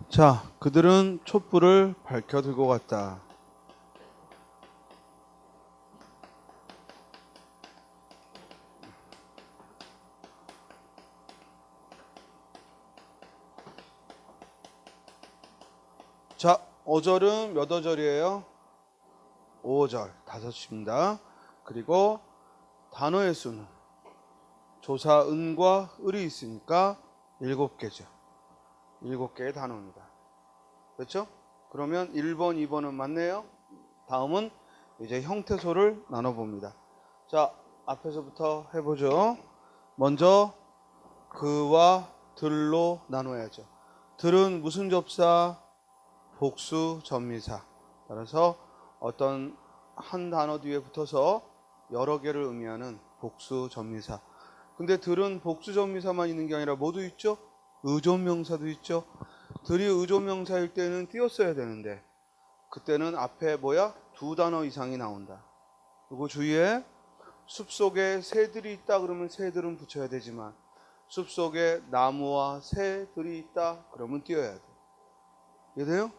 자, 그들은 촛불을 밝혀 들고 갔다. 자, 5절은 몇 어절이에요? 5어절, 5입니다. 그리고 단어의 수는 조사, 은과 을이 있으니까 7개죠. 7개의 단어입니다. 그렇죠? 그러면 1번, 2번은 맞네요. 다음은 이제 형태소를 나눠봅니다. 자, 앞에서부터 해보죠. 먼저 그와 들로 나눠야죠. 들은 무슨 접사? 복수 전미사. 따라서 어떤 한 단어 뒤에 붙어서 여러 개를 의미하는 복수 전미사. 근데 들은 복수 전미사만 있는 게 아니라 뭐도 있죠? 의존명사도 있죠. 들이 의존명사일 때는 띄었어야 되는데 그때는 앞에 뭐야? 2단어 이상이 나온다. 그리고 주위에 숲속에 새들이 있다 그러면 새들은 붙여야 되지만 숲속에 나무와 새들이 있다 그러면 띄어야 돼. 이해돼요?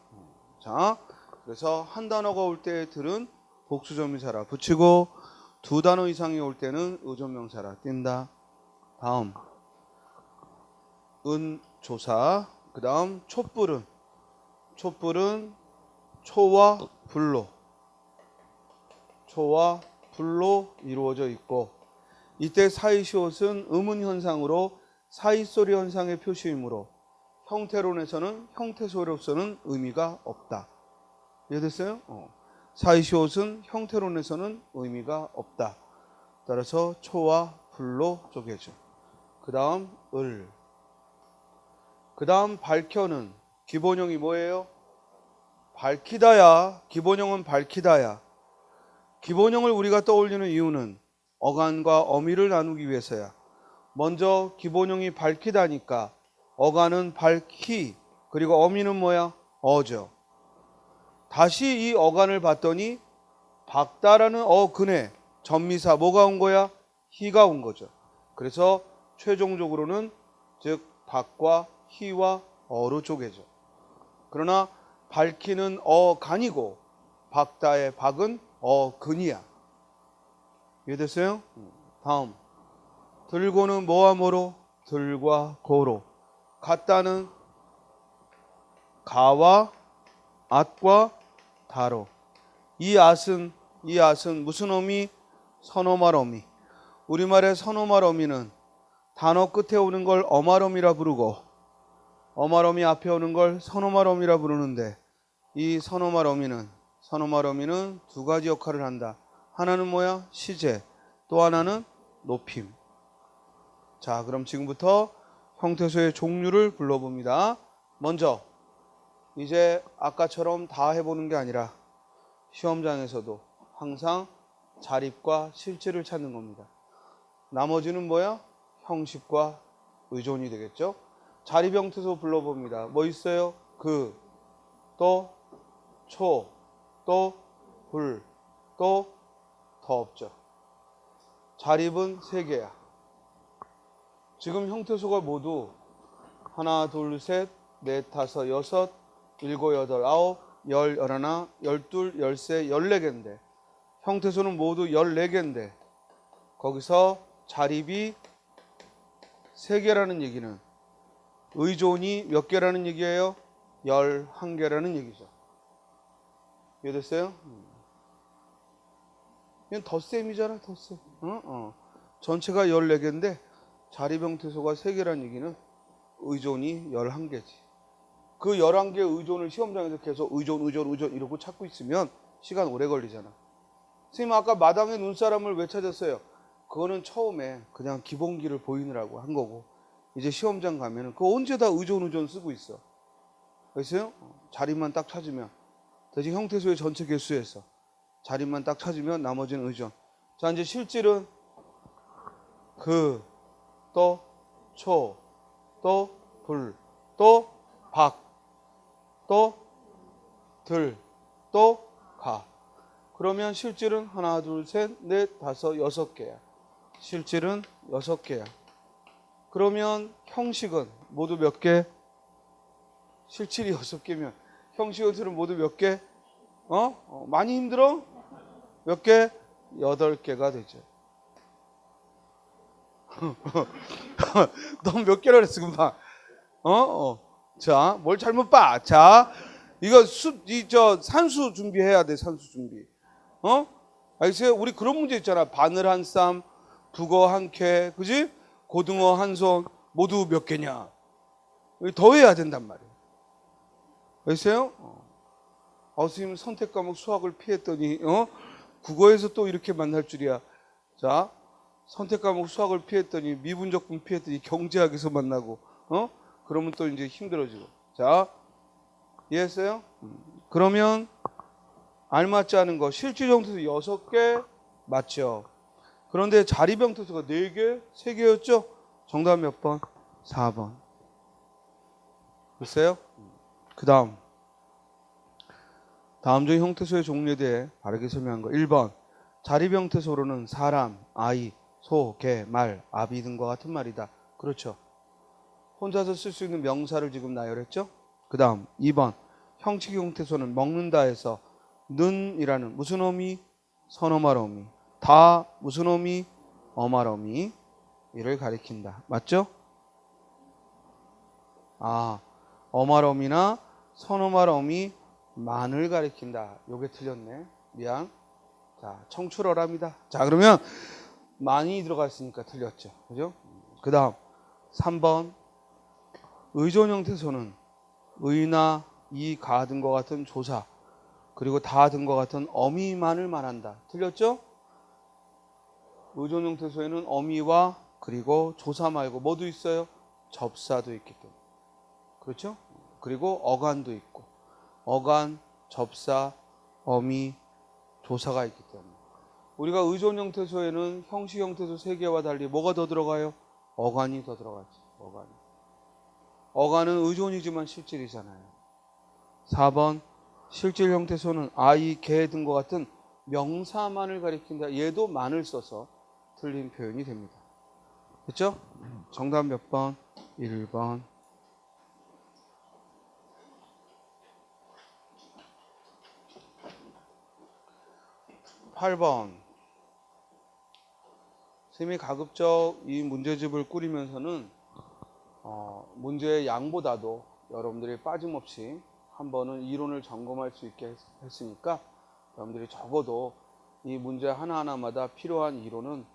자, 그래서 한 단어가 올 때 들은 복수전미사라 붙이고 2단어 이상이 올 때는 의존명사라 띈다. 다음 은조사. 그 다음 촛불은 초와 불로 이루어져 있고 이때 사이시옷은 의문현상으로 사이소리 현상의 표시이므로 형태론에서는 형태소로서는 의미가 없다. 이해됐어요? 사이시옷은 형태론에서는 의미가 없다. 따라서 초와 불로 쪼개죠. 그 다음 을. 그 다음 밝혀는 기본형이 뭐예요? 밝히다야. 기본형은 밝히다야. 기본형을 우리가 떠올리는 이유는 어간과 어미를 나누기 위해서야. 먼저 기본형이 밝히다니까 어간은 밝히, 그리고 어미는 뭐야? 어죠. 다시 이 어간을 봤더니 박다라는 어근에 전미사 뭐가 온 거야? 희가 온 거죠. 그래서 최종적으로는 즉 박과 희와 어로 쪼개죠. 그러나 밝히는 어간이고 박다의 박은 어근이야. 이해됐어요? 다음 들고는 뭐와 뭐로? 들과 고로. 같다는 가와 앗과 다로. 이 앗은 무슨 어미? 선어말 어미. 우리말의 선어말 어미는 단어 끝에 오는 걸 어말 어미라 부르고 어말 어미 앞에 오는 걸 선어말 어미라 부르는데 이 선어말 어미는 2가지 역할을 한다. 하나는 뭐야? 시제. 또 하나는 높임. 자, 그럼 지금부터 형태소의 종류를 불러봅니다. 먼저 이제 아까처럼 다 해보는 게 아니라 시험장에서도 항상 자립과 실제를 찾는 겁니다. 나머지는 뭐야? 형식과 의존이 되겠죠. 자립 형태소 불러봅니다. 뭐 있어요? 그, 또, 초, 또, 불, 또, 더 없죠. 자립은 3개야. 지금 형태소가 모두 하나, 둘, 셋, 넷, 다섯, 여섯, 일곱, 여덟, 아홉, 열, 열하나, 열둘, 열세, 14개인데 형태소는 모두 14개인데 거기서 자립이 3개라는 얘기는 의존이 몇 개라는 얘기예요? 11개라는 얘기죠. 이해됐어요? 이건 덧셈이잖아, 덧셈. 전체가 14개인데 자립 형태소가 3개라는 얘기는 의존이 11개지. 그 11개의 의존을 시험장에서 계속 의존 이러고 찾고 있으면 시간 오래 걸리잖아. 선생님 아까 마당에 눈사람을 왜 찾았어요? 그거는 처음에 그냥 기본기를 보이느라고 한 거고 이제 시험장 가면은 그거 언제 다 의존 쓰고 있어. 그랬어요? 자리만 딱 찾으면 대신 형태소의 전체 개수에서 자리만 딱 찾으면 나머지는 의존. 자, 이제 실질은 그, 또, 초, 또, 불, 또, 박, 또, 들, 또, 가. 그러면 실질은 하나, 둘, 셋, 넷, 다섯, 6개야. 실질은 6개야. 그러면 형식은 모두 몇 개? 실질이 6개면 형식 형태는 모두 몇 개? 많이 힘들어? 몇 개? 8개가 되죠. 너 몇 개라 그랬어 금방? 자, 뭘 잘못 봐? 자, 이거 산수 준비해야 돼. 산수 준비. 알겠어요? 우리 그런 문제 있잖아. 바늘 한 쌈, 북어 한 캐, 그지? 고등어 한 손, 모두 몇 개냐? 더해야 된단 말이에요. 알겠어요? 선생님 선택 과목 수학을 피했더니 국어에서 또 이렇게 만날 줄이야. 자, 선택 과목 수학을 피했더니 미분적분 피했더니 경제학에서 만나고 그러면 또 이제 힘들어지고. 자, 이해했어요? 그러면 알맞지 않은 거 실질 형태수 6개 맞죠? 그런데 자리 형태수가 4개, 3개였죠? 정답 몇 번? 4번. 글쎄요? 그 다음 중 형태소의 종류에 대해 바르게 설명한 거. 1번 자립 형태소로는 사람, 아이, 소, 개, 말, 아비 등과 같은 말이다. 그렇죠. 혼자서 쓸 수 있는 명사를 지금 나열했죠. 그 다음 2번 형식 형태소는 먹는다에서 는이라는 무슨 어미? 선어말 어미. 다 무슨 어미? 어말 어미. 이를 가리킨다. 맞죠? 어말 어미나 선어말 어미 만을 가리킨다. 요게 틀렸네. 미안. 자, 청출어랍니다. 자, 그러면 많이 들어갔으니까 틀렸죠. 그죠? 그 다음 3번 의존 형태소는 의나 이, 가 등과 같은 조사 그리고 다 등과 같은 어미만을 말한다. 틀렸죠? 의존 형태소에는 어미와 그리고 조사 말고 뭐도 있어요? 접사도 있기 때문에. 그렇죠? 그리고 어간도 있고 어간, 접사, 어미, 조사가 있기 때문에 우리가 의존 형태소에는 형식 형태소 3개와 달리 뭐가 더 들어가요? 어간이 더 들어가지. 어간은 의존이지만 실질이잖아요. 4번 실질 형태소는 아이, 개 등과 같은 명사만을 가리킨다. 얘도 만을 써서 틀린 표현이 됩니다. 됐죠? 정답 몇 번? 1번. 8번 선생님이 가급적 이 문제집을 꾸리면서는 문제의 양보다도 여러분들이 빠짐없이 한 번은 이론을 점검할 수 있게 했으니까 여러분들이 적어도 이 문제 하나하나마다 필요한 이론은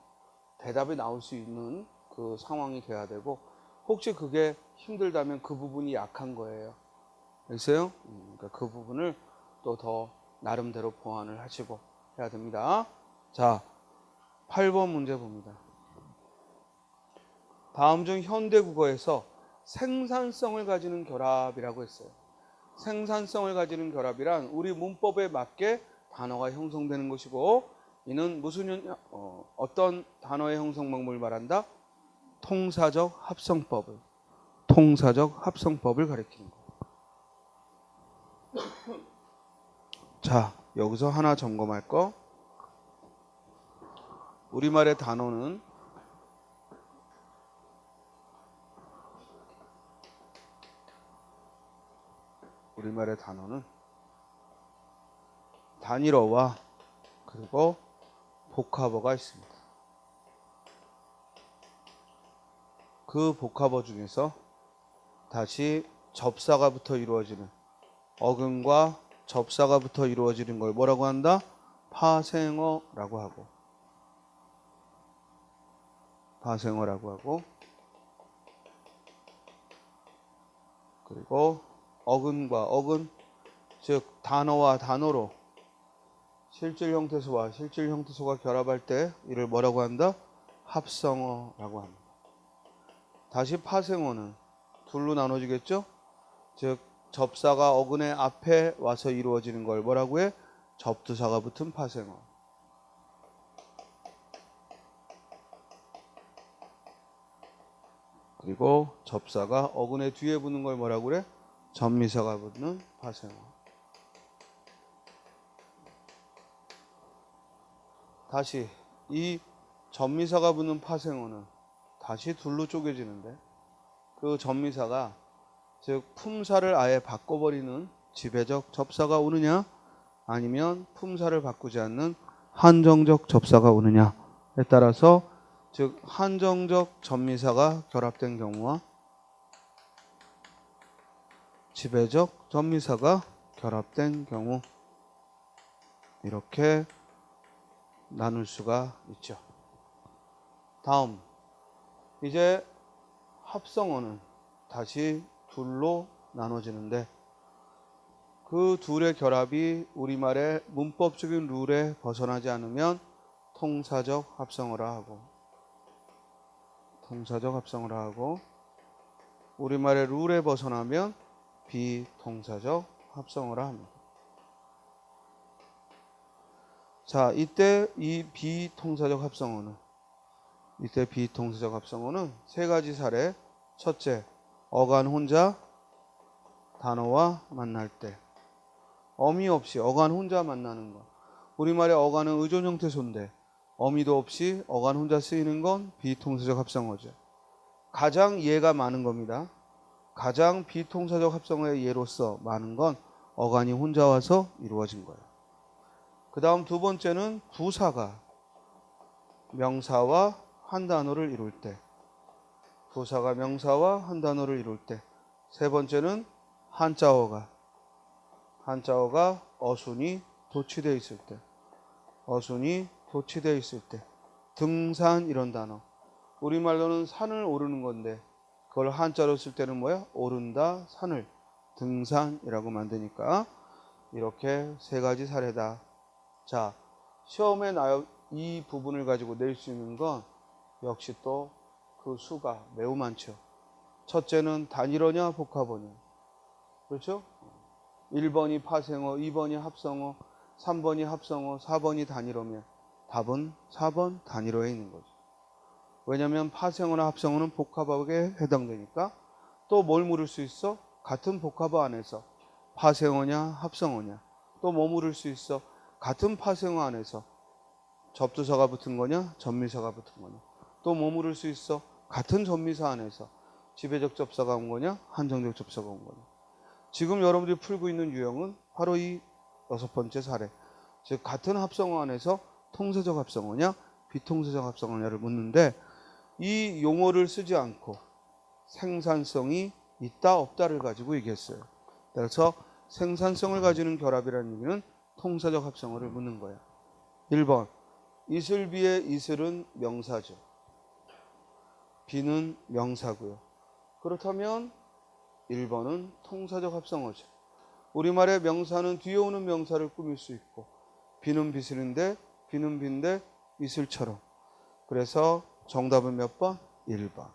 대답이 나올 수 있는 그 상황이 돼야 되고 혹시 그게 힘들다면 그 부분이 약한 거예요. 알겠어요? 그러니까 그 부분을 또 더 나름대로 보완을 하시고 해야 됩니다. 자, 8번 문제 봅니다. 다음 중 현대국어에서 생산성을 가지는 결합이라고 했어요. 생산성을 가지는 결합이란 우리 문법에 맞게 단어가 형성되는 것이고 이는 무슨 어떤 단어의 형성 방법을 말한다? 통사적 합성법을 가리키는 거. 자, 여기서 하나 점검할 거. 우리말의 단어는 단일어와 그리고 복합어가 있습니다. 그 복합어 중에서 다시 접사가 붙어 이루어지는 어근과 접사가 붙어 이루어지는 걸 뭐라고 한다? 파생어라고 하고 그리고 어근과 어근 즉 단어와 단어로 실질 형태소와 실질 형태소가 결합할 때 이를 뭐라고 한다? 합성어라고 합니다. 다시 파생어는 둘로 나눠지겠죠? 즉 접사가 어근의 앞에 와서 이루어지는 걸 뭐라고 해? 접두사가 붙은 파생어. 그리고 접사가 어근의 뒤에 붙는 걸 뭐라고 그래? 접미사가 붙는 파생어. 다시 이 접미사가 붙는 파생어는 다시 둘로 쪼개지는데 그 접미사가 즉 품사를 아예 바꿔버리는 지배적 접사가 오느냐, 아니면 품사를 바꾸지 않는 한정적 접사가 오느냐에 따라서, 즉 한정적 전미사가 결합된 경우와 지배적 전미사가 결합된 경우, 이렇게 나눌 수가 있죠. 다음, 이제 합성어는 다시 둘로 나눠지는데, 그 둘의 결합이 우리말의 문법적인 룰에 벗어나지 않으면 통사적 합성어라 하고, 통사적 합성어라 하고, 우리말의 룰에 벗어나면 비통사적 합성어라 합니다. 자, 이때 이 비통사적 합성어는, 세 가지 사례. 첫째, 어간 혼자 단어와 만날 때, 어미 없이 어간 혼자 만나는 것. 우리말의 어간은 의존 형태소인데 어미도 없이 어간 혼자 쓰이는 건 비통사적 합성어죠. 가장 예가 많은 겁니다. 가장 비통사적 합성어의 예로서 많은 건 어간이 혼자 와서 이루어진 거예요. 그 다음 두 번째는 부사가 명사와 한 단어를 이룰 때, 부사가 명사와 한 단어를 이룰 때. 세 번째는 한자어가 어순이 도치되어 있을 때, 등산 이런 단어. 우리말로는 산을 오르는 건데 그걸 한자로 쓸 때는 뭐야? 오른다, 산을, 등산이라고 만드니까 이렇게 세 가지 사례다. 자, 시험에 이 부분을 가지고 낼 수 있는 건 역시 또 그 수가 매우 많죠. 첫째는 단일어냐 복합어냐. 그렇죠? 1번이 파생어, 2번이 합성어, 3번이 합성어, 4번이 단일어면 답은 4번 단일어에 있는 거죠. 왜냐하면 파생어나 합성어는 복합어에 해당되니까. 또 뭘 물을 수 있어? 같은 복합어 안에서 파생어냐 합성어냐. 또 뭐 물을 수 있어? 같은 파생어 안에서 접두사가 붙은 거냐 전미사가 붙은 거냐. 또 뭐 물을 수 있어? 같은 전미사 안에서 지배적 접사가 온 거냐 한정적 접사가 온 거냐. 지금 여러분들이 풀고 있는 유형은 바로 이 6번째 사례. 즉 같은 합성어 안에서 통사적 합성어냐 비통사적 합성어냐를 묻는데, 이 용어를 쓰지 않고 생산성이 있다 없다를 가지고 얘기했어요. 그래서 생산성을 가지는 결합이라는 의미는 통사적 합성어를 묻는 거야. 1번, 이슬비의 이슬은 명사죠. 비는 명사고요. 그렇다면 1번은 통사적 합성어죠. 우리말의 명사는 뒤에 오는 명사를 꾸밀 수 있고, 비는 비슬인데 비는 빈데 이슬처럼. 그래서 정답은 몇 번? 1번.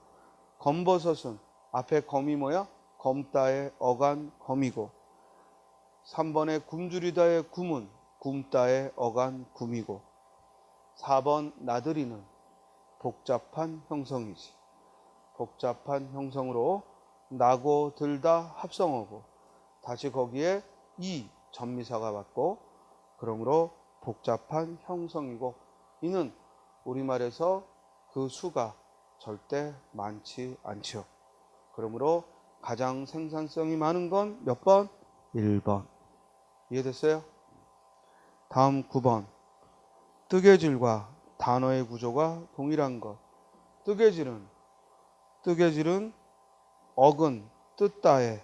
검버섯은 앞에 검이 뭐야? 검다의 어간 검이고, 3번의 굶주리다의 굶은 굶다의 어간 굶이고, 4번 나들이는 복잡한 형성이지. 복잡한 형성으로 나고 들다 합성어고, 다시 거기에 이 전미사가 왔고, 그러므로 복잡한 형성이고, 이는 우리말에서 그 수가 절대 많지 않죠. 그러므로 가장 생산성이 많은 건 몇 번? 1번. 이해됐어요? 다음 9번. 뜨개질과 단어의 구조가 동일한 것. 뜨개질은 어근 뜻다에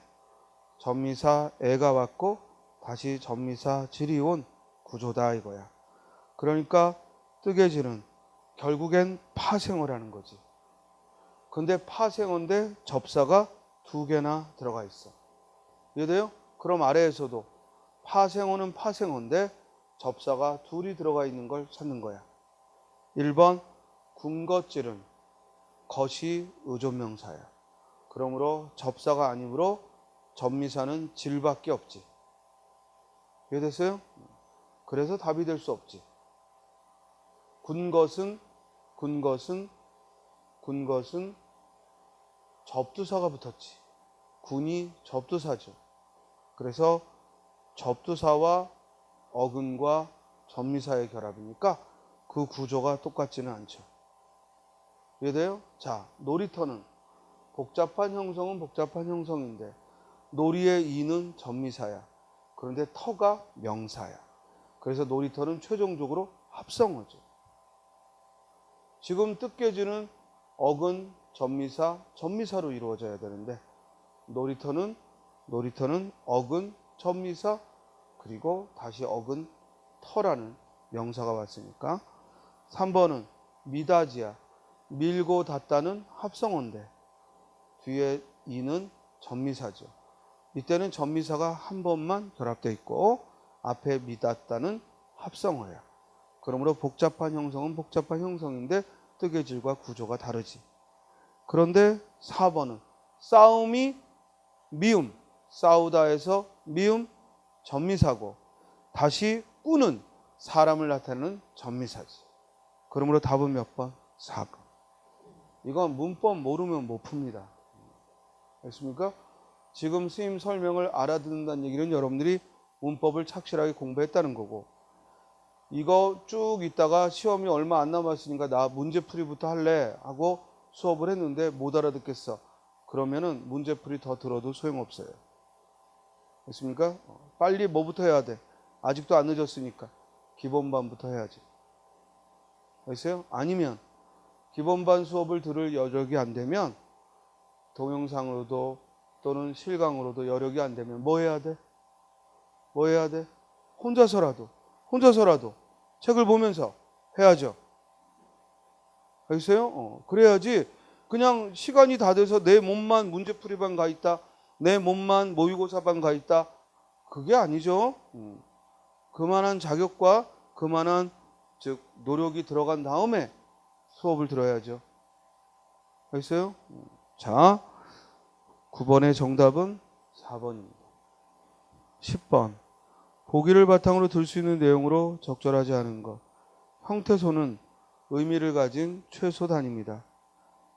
전미사 애가 왔고 다시 전미사 질이 온 구조다 이거야. 그러니까 뜨개질은 결국엔 파생어라는 거지. 근데 파생어인데 접사가 2개나 들어가 있어. 이해돼요? 그럼 아래에서도 파생어는 파생어인데 접사가 2이 들어가 있는 걸 찾는 거야. 1번, 군것질은 것이 의존명사야. 그러므로 접사가 아니므로 전미사는 질밖에 없지. 이해됐어요? 그래서 답이 될 수 없지. 군것은 접두사가 붙었지. 군이 접두사죠. 그래서 접두사와 어근과 전미사의 결합이니까 그 구조가 똑같지는 않죠. 이해돼요? 자, 놀이터는 복잡한 형성은 복잡한 형성인데 놀이의 이는 전미사야. 그런데 터가 명사야. 그래서 놀이터는 최종적으로 합성어죠. 지금 뜻계지는 어근, 전미사, 전미사로 이루어져야 되는데 놀이터는 어근, 전미사, 그리고 다시 어근, 터라는 명사가 왔으니까 3번은 미다지야. 밀고 닫다는 합성어인데 뒤에 이는 전미사죠. 이때는 전미사가 한 번만 결합되어 있고 앞에 미닫다는 합성어야. 그러므로 복잡한 형성은 복잡한 형성인데 뜨개질과 구조가 다르지. 그런데 4번은 싸움이 미움, 싸우다에서 미움, 전미사고 다시 꾸는 사람을 나타내는 전미사지. 그러므로 답은 몇 번? 4번. 이건 문법 모르면 못 풉니다. 알겠습니까? 지금 스님 설명을 알아듣는다는 얘기는 여러분들이 문법을 착실하게 공부했다는 거고, 이거 쭉 있다가 시험이 얼마 안 남았으니까 나 문제풀이부터 할래 하고 수업을 했는데 못 알아듣겠어. 그러면은 문제풀이 더 들어도 소용없어요. 됐습니까? 빨리 뭐부터 해야 돼? 아직도 안 늦었으니까 기본반부터 해야지. 알겠어요? 아니면 기본반 수업을 들을 여력이 안 되면 동영상으로도 또는 실강으로도 여력이 안 되면 뭐 해야 돼? 뭐 해야 돼? 혼자서라도 책을 보면서 해야죠. 알겠어요? 그래야지 그냥 시간이 다 돼서 내 몸만 문제풀이반 가 있다, 내 몸만 모의고사반 가 있다, 그게 아니죠. 그만한 자격과 그만한 즉 노력이 들어간 다음에 수업을 들어야죠. 알겠어요? 자, 9번의 정답은 4번입니다. 10번. 보기를 바탕으로 들 수 있는 내용으로 적절하지 않은 것. 형태소는 의미를 가진 최소 단위입니다.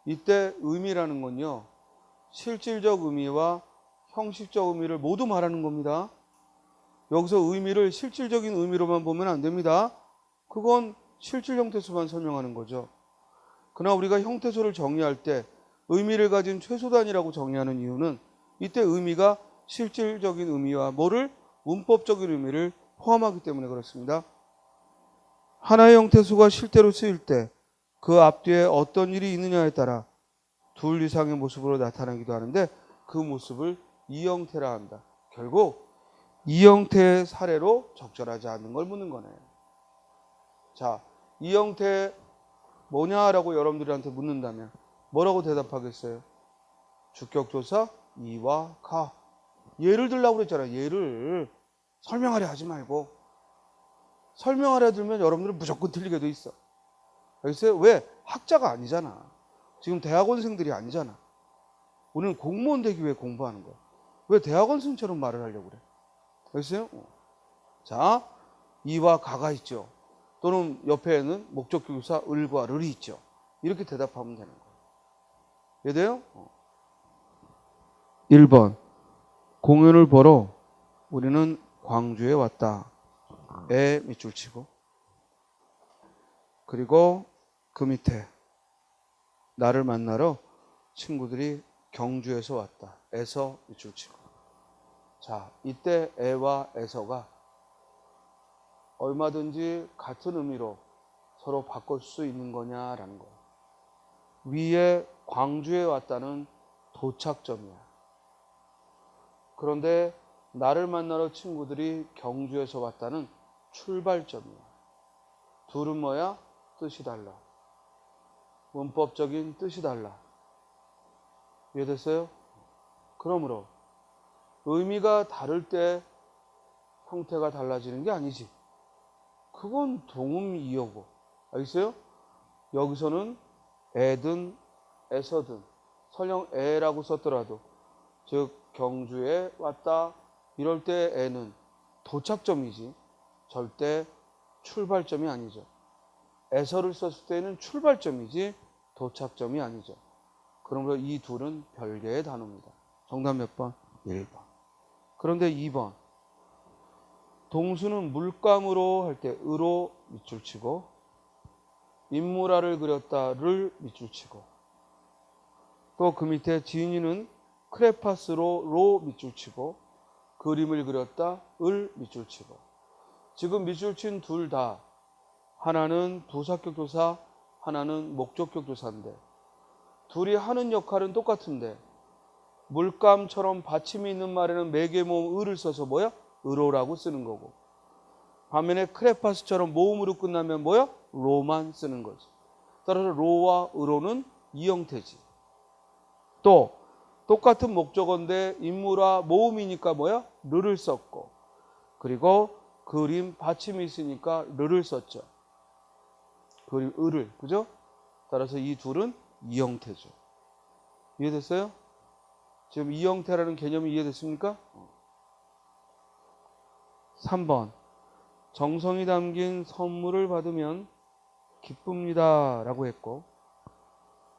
이때 의미라는 건요, 실질적 의미와 형식적 의미를 모두 말하는 겁니다. 여기서 의미를 실질적인 의미로만 보면 안 됩니다. 그건 실질 형태소만 설명하는 거죠. 그러나 우리가 형태소를 정의할 때 의미를 가진 최소 단위라고 정의하는 이유는 이때 의미가 실질적인 의미와 뭐를? 문법적인 의미를 포함하기 때문에 그렇습니다. 하나의 형태수가 실제로 쓰일 때 그 앞뒤에 어떤 일이 있느냐에 따라 둘 이상의 모습으로 나타나기도 하는데 그 모습을 이형태라 한다. 결국 이형태의 사례로 적절하지 않는 걸 묻는 거네요. 자, 이형태 뭐냐라고 여러분들한테 묻는다면 뭐라고 대답하겠어요? 주격조사 이와 가. 예를 들라고 그랬잖아요. 예를 설명하려 하지 말고. 설명하려 들면 여러분들은 무조건 틀리게 돼 있어. 알겠어요? 왜? 학자가 아니잖아. 지금 대학원생들이 아니잖아. 우리는 공무원 되기 위해 공부하는 거야. 왜 대학원생처럼 말을 하려고 그래? 알겠어요? 자, 이와 가가 있죠. 또는 옆에는 목적교사 을과 르이 있죠. 이렇게 대답하면 되는 거예요. 이해돼요? 1번. 공연을 보러 우리는 광주에 왔다. 에 밑줄 치고. 그리고 그 밑에 나를 만나러 친구들이 경주에서 왔다. 에서 밑줄 치고. 자, 이때 에와 에서가 얼마든지 같은 의미로 서로 바꿀 수 있는 거냐라는 거예요. 위에 광주에 왔다는 도착점이야. 그런데 나를 만나러 친구들이 경주에서 왔다는 출발점이야. 둘은 뭐야? 뜻이 달라. 문법적인 뜻이 달라. 이해됐어요? 그러므로 의미가 다를 때 형태가 달라지는 게 아니지. 그건 동음이어고. 알겠어요? 여기서는 에든 에서든 설령 에라고 썼더라도 즉 경주에 왔다 이럴 때 에는 도착점이지 절대 출발점이 아니죠. 에서를 썼을 때는 출발점이지 도착점이 아니죠. 그러므로 이 둘은 별개의 단어입니다. 정답 몇 번? 1번. 그런데 2번. 동수는 물감으로 할 때 으로 밑줄 치고 인물화를 그렸다를 밑줄 치고 또 그 밑에 지인이는 크레파스로 로 밑줄 치고 그림을 그렸다 을 밑줄 치고. 지금 밑줄 친 둘 다 하나는 부사격 조사, 하나는 목적격 조사인데 둘이 하는 역할은 똑같은데 물감처럼 받침이 있는 말에는 매개 모음 을을 써서 뭐야? 을어라고 쓰는 거고, 반면에 크레파스처럼 모음으로 끝나면 뭐야? 로만 쓰는 거지. 따라서 로와 을어는 이 형태지. 또 똑같은 목적어인데 인물화 모음이니까 뭐야? 르를 썼고, 그리고 그림 받침이 있으니까 르를 썼죠. 그림 을을, 그죠? 따라서 이 둘은 이 형태죠. 이해됐어요? 지금 이 형태라는 개념이 이해됐습니까? 3번. 정성이 담긴 선물을 받으면 기쁩니다 라고 했고,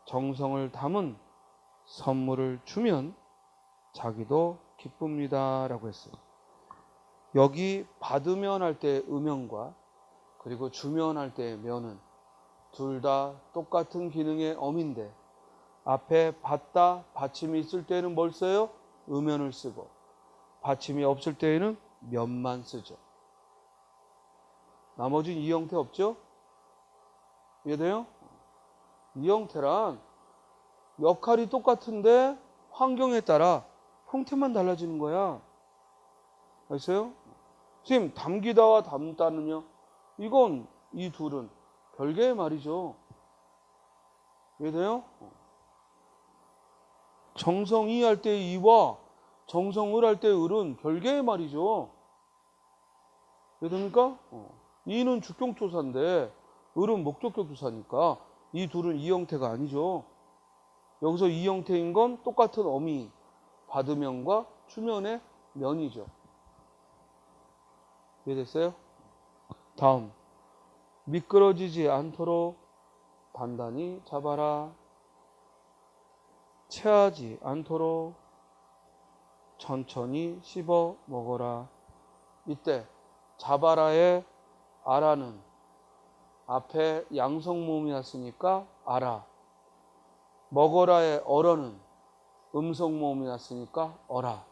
정성을 담은 선물을 주면 자기도 기쁩니다 라고 했어요. 여기 받으면 할 때 음형과 그리고 주면 할 때 면은 둘 다 똑같은 기능의 어민데 앞에 받다 받침이 있을 때는 뭘 써요? 음연을 쓰고, 받침이 없을 때에는 면만 쓰죠. 나머지는 이 형태 없죠? 이해돼요? 이 형태란 역할이 똑같은데 환경에 따라 형태만 달라지는 거야. 알겠어요? 선생님, 담기다와 담다는요? 이건 이 둘은 별개의 말이죠. 이해돼요? 정성이 할 때 이와 정성을 할 때 을은 별개의 말이죠. 이해됩니까? 이는 주격조사인데 을은 목적격 조사니까 이 둘은 이 형태가 아니죠. 여기서 이 형태인 건 똑같은 어미, 받으면과 주면의 면이죠. 이해됐어요? 다음, 미끄러지지 않도록 단단히 잡아라. 체하지 않도록 천천히 씹어 먹어라. 이때 잡아라의 아라는 앞에 양성모음이 났으니까 아라, 먹어라의 어러는 음성모음이 났으니까 어라.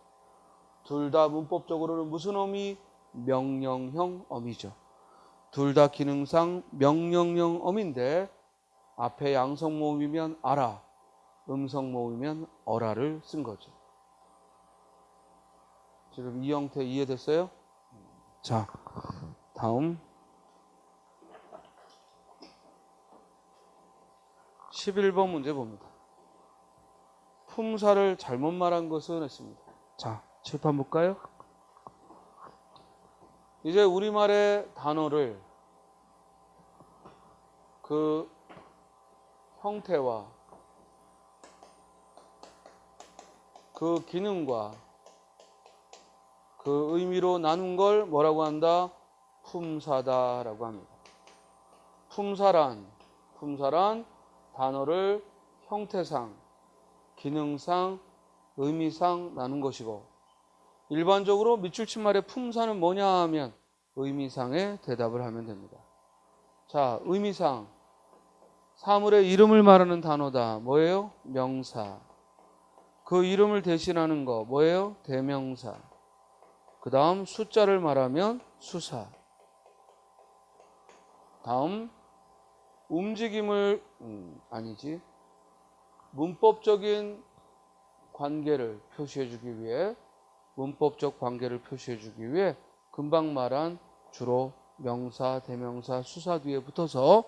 둘 다 문법적으로는 무슨 어미? 명령형 어미죠. 둘 다 기능상 명령형 어미인데 앞에 양성모음이면 아라, 음성모음이면 어라를 쓴 거죠. 지금 이 형태 이해됐어요? 자, 다음 11번 문제 봅니다. 품사를 잘못 말한 것은 했습니다. 자, 칠판 볼까요? 이제 우리말의 단어를 그 형태와 그 기능과 그 의미로 나눈 걸 뭐라고 한다? 품사다라고 합니다. 품사란 단어를 형태상, 기능상, 의미상 나눈 것이고, 일반적으로 밑줄 친 말의 품사는 뭐냐 하면 의미상의 대답을 하면 됩니다. 자, 의미상, 사물의 이름을 말하는 단어다. 뭐예요? 명사. 그 이름을 대신하는 거 뭐예요? 대명사. 그 다음 숫자를 말하면 수사. 다음 움직임을 문법적인 관계를 표시해주기 위해, 문법적 관계를 표시해주기 위해 금방 말한 주로 명사, 대명사, 수사 뒤에 붙어서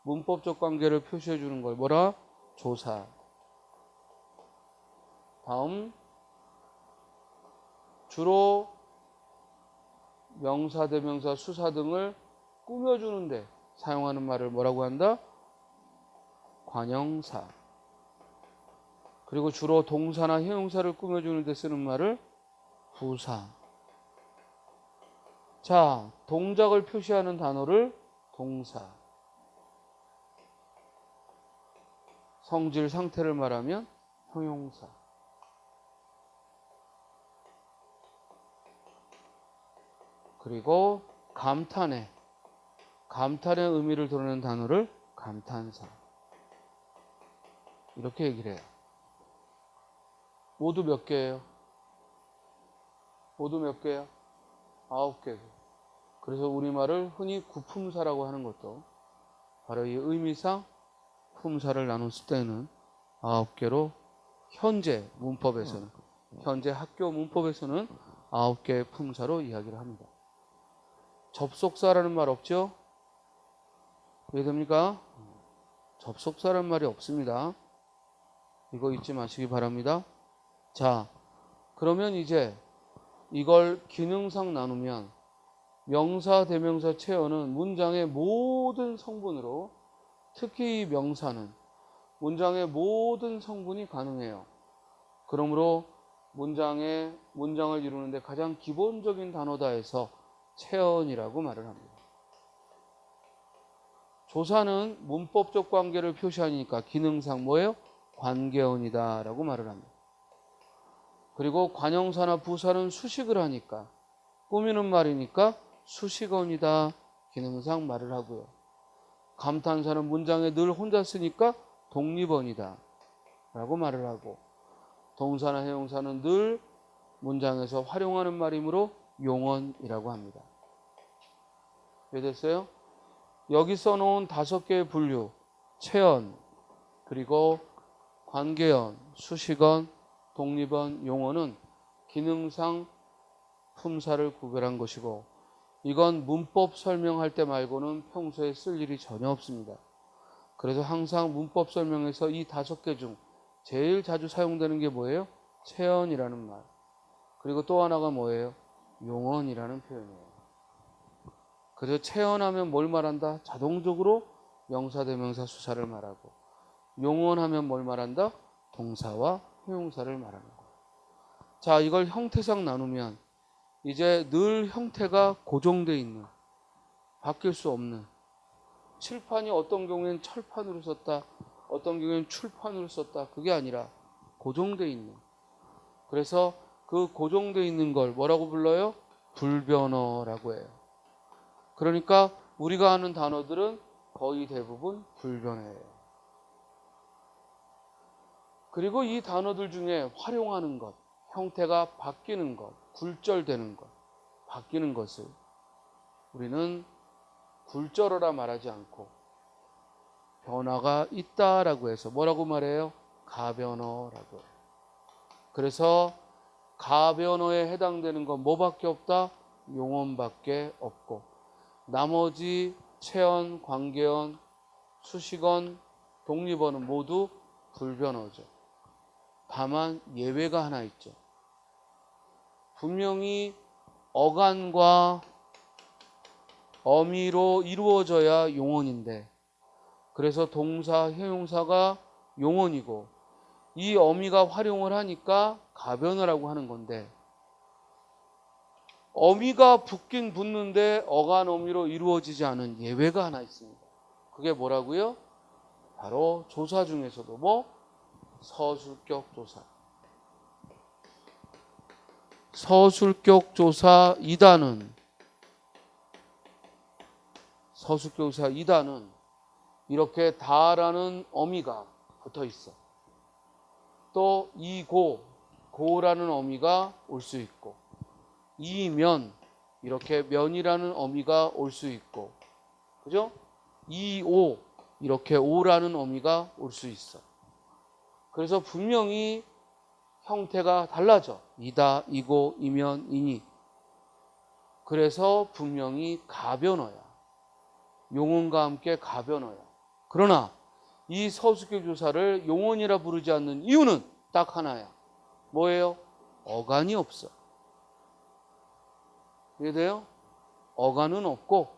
문법적 관계를 표시해주는 걸 뭐라? 조사. 다음 주로 명사, 대명사, 수사 등을 꾸며주는데 사용하는 말을 뭐라고 한다? 관형사. 그리고 주로 동사나 형용사를 꾸며주는 데 쓰는 말을 부사. 자, 동작을 표시하는 단어를 동사. 성질, 상태를 말하면 형용사. 그리고 감탄의 의미를 드러내는 단어를 감탄사. 이렇게 얘기를 해요. 모두 몇 개예요? 모두 몇 개야? 9개고. 그래서 우리말을 흔히 구품사라고 하는 것도 바로 이 의미상 품사를 나눴을 때는 9개로 현재 문법에서는, 현재 학교 문법에서는 9개의 품사로 이야기를 합니다. 접속사라는 말 없죠? 이해됩니까? 접속사라는 말이 없습니다. 이거 잊지 마시기 바랍니다. 자, 그러면 이제 이걸 기능상 나누면 명사, 대명사, 체어는 문장의 모든 성분으로, 특히 이 명사는 문장의 모든 성분이 가능해요. 그러므로 문장을 이루는데 가장 기본적인 단어다 해서 체언이라고 말을 합니다. 조사는 문법적 관계를 표시하니까 기능상 뭐예요? 관계언이다 라고 말을 합니다. 그리고 관형사나 부사는 수식을 하니까, 꾸미는 말이니까 수식언이다 기능상 말을 하고요. 감탄사는 문장에 늘 혼자 쓰니까 독립언이다 라고 말을 하고, 동사나 해용사는 늘 문장에서 활용하는 말이므로 용언이라고 합니다. 이해됐어요? 여기 써놓은 5개의 분류, 체언, 그리고 관계언, 수식언, 독립언, 용언은 기능상 품사를 구별한 것이고, 이건 문법 설명할 때 말고는 평소에 쓸 일이 전혀 없습니다. 그래서 항상 문법 설명에서 이 5개 중 제일 자주 사용되는 게 뭐예요? 체언이라는 말. 그리고 또 하나가 뭐예요? 용언이라는 표현이에요. 그래서 체언하면 뭘 말한다? 자동적으로 명사, 대명사, 수사를 말하고, 용언하면 뭘 말한다? 동사와 형용사를 말하는 거예요. 자, 이걸 형태상 나누면 이제 늘 형태가 고정되어 있는, 바뀔 수 없는, 칠판이 어떤 경우에는 철판으로 썼다, 어떤 경우에는 출판으로 썼다, 그게 아니라 고정되어 있는, 그래서 그 고정되어 있는 걸 뭐라고 불러요? 불변어라고 해요. 그러니까 우리가 아는 단어들은 거의 대부분 불변어예요. 그리고 이 단어들 중에 활용하는 것, 형태가 바뀌는 것, 굴절되는 것, 바뀌는 것을 우리는 굴절어라 말하지 않고 변화가 있다라고 해서 뭐라고 말해요? 가변어라고 해요. 그래서 가변어에 해당되는 건 뭐밖에 없다? 용언밖에 없고, 나머지 체언, 관계언, 수식언, 독립어는 모두 불변어죠. 다만 예외가 하나 있죠. 분명히 어간과 어미로 이루어져야 용언인데, 그래서 동사, 형용사가 용언이고, 이 어미가 활용을 하니까 가변어라고 하는 건데, 어미가 붙긴 붙는데 어간 어미로 이루어지지 않은 예외가 하나 있습니다. 그게 뭐라고요? 바로 조사 중에서도 서술격 조사. 서술격 조사 2단은 이렇게 다라는 어미가 붙어 있어. 또 고라는 어미가 올 수 있고, 이면, 이렇게 면이라는 어미가 올 수 있고, 그죠? 이오, 이렇게 오라는 어미가 올 수 있어. 그래서 분명히 형태가 달라져. 이다, 이고, 이면, 이니. 그래서 분명히 가변어야. 용언과 함께 가변어야. 그러나 이 서술격 조사를 용언이라 부르지 않는 이유는 딱 하나야. 뭐예요? 어간이 없어. 이해돼요? 어간은 없고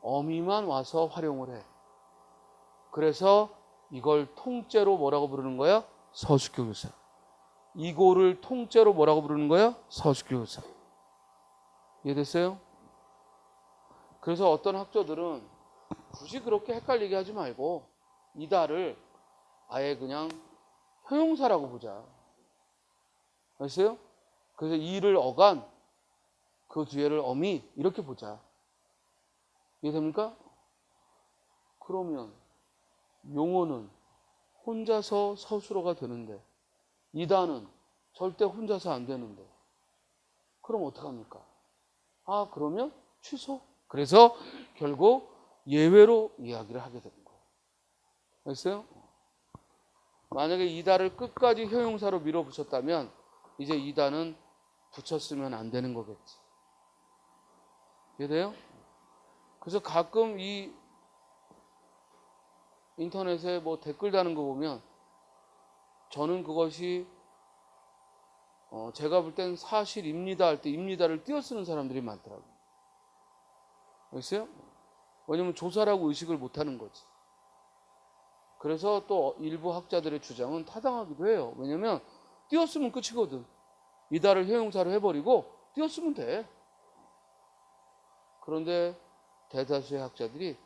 어미만 와서 활용을 해. 그래서 이걸 통째로 뭐라고 부르는 거야? 서술격 조사. 이고를 통째로 뭐라고 부르는 거야? 서술격 조사. 이해됐어요? 그래서 어떤 학자들은 굳이 그렇게 헷갈리게 하지 말고 이다를 아예 그냥 형용사라고 보자. 알았어요? 그래서 이를 어간, 그 뒤에를 어미 이렇게 보자. 이해됩니까? 그러면 용어는 혼자서 서술어가 되는데 이단은 절대 혼자서 안 되는데. 그럼 어떡합니까? 아, 그러면 취소. 그래서 결국 예외로 이야기를 하게 되는 거예요. 알겠어요? 만약에 이다를 끝까지 형용사로 밀어붙였다면 이제 이다는 붙였으면 안 되는 거겠지. 이해돼요? 그래서 가끔 이 인터넷에 뭐 댓글 다는 거 보면 저는 그것이 제가 볼 땐 사실입니다 할 때 입니다를 띄어쓰는 사람들이 많더라고요. 알겠어요? 왜냐면 조사라고 의식을 못하는 거지. 그래서 또 일부 학자들의 주장은 타당하기도 해요. 왜냐면 띄었으면 끝이거든. 이다를 형용사로 해버리고 띄었으면 돼. 그런데 대다수의 학자들이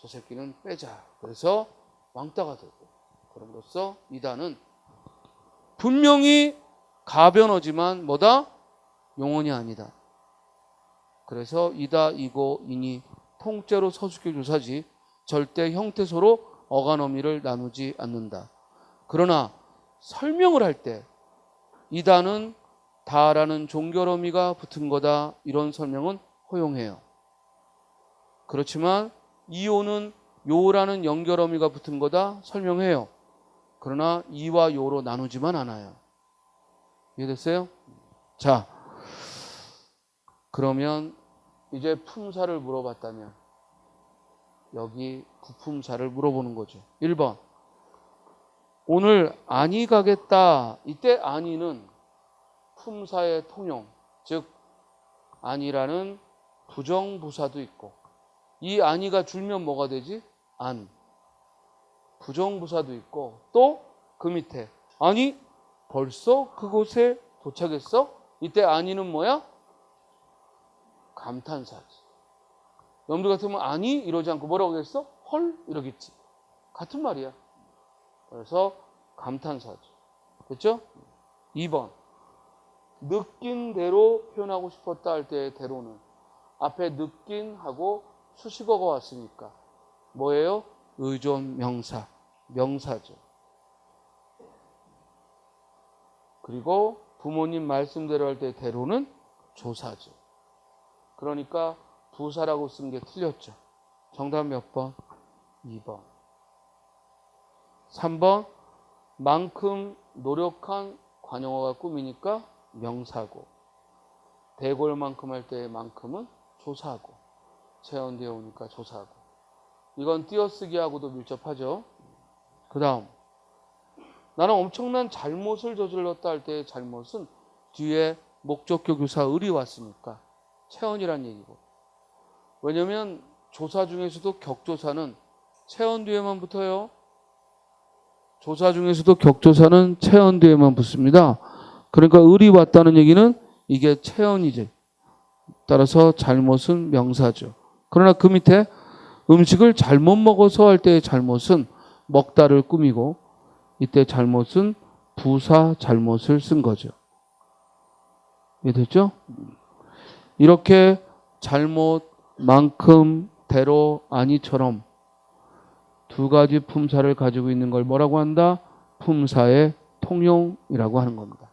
저 새끼는 빼자. 그래서 왕따가 되고, 그럼으로써 이다는 분명히 가변어지만 뭐다? 용언이 아니다. 그래서 이다, 이고, 이니 통째로 서술격 조사지 절대 형태소로 어간 어미를 나누지 않는다. 그러나 설명을 할 때 이다는 다라는 종결 어미가 붙은 거다, 이런 설명은 허용해요. 그렇지만 이오는 요라는 연결 어미가 붙은 거다 설명해요. 그러나 이와 요로 나누지만 않아요. 이해됐어요? 자, 그러면 이제 품사를 물어봤다면 여기 부품사를 물어보는 거죠. 1번. 오늘 아니 가겠다. 이때 아니는 품사의 통용, 즉 아니라는 부정부사도 있고, 이 아니가 줄면 뭐가 되지? 안. 부정부사도 있고, 또 그 밑에 아니 벌써 그곳에 도착했어? 이때 아니는 뭐야? 감탄사지. 여러분들 같으면 아니 이러지 않고 뭐라고 했어? 헐 이러겠지. 같은 말이야. 그래서 감탄사죠. 됐죠? 2번. 느낀 대로 표현하고 싶었다 할 때의 대로는 앞에 느낀 하고 수식어가 왔으니까 뭐예요? 의존 명사. 명사죠. 그리고 부모님 말씀대로 할 때 대로는 조사죠. 그러니까 부사라고 쓴 게 틀렸죠. 정답 몇 번? 2번. 3번. 만큼 노력한 관용어가 꿈이니까 명사고, 대골만큼 할 때의 만큼은 조사고, 체언되어 오니까 조사고. 이건 띄어쓰기하고도 밀접하죠. 그 다음, 나는 엄청난 잘못을 저질렀다 할 때의 잘못은 뒤에 목적격 유사 을이 왔으니까 체언이란 얘기고, 왜냐면 조사 중에서도 격조사는 체언 뒤에만 붙어요. 조사 중에서도 격조사는 체언 뒤에만 붙습니다. 그러니까 을이 왔다는 얘기는 이게 체언이지. 따라서 잘못은 명사죠. 그러나 그 밑에 음식을 잘못 먹어서 할 때의 잘못은 먹다를 꾸미고, 이때 잘못은 부사 잘못을 쓴 거죠. 이해됐죠? 이렇게 잘못, 만큼, 대로, 아니처럼 두 가지 품사를 가지고 있는 걸 뭐라고 한다? 품사의 통용이라고 하는 겁니다.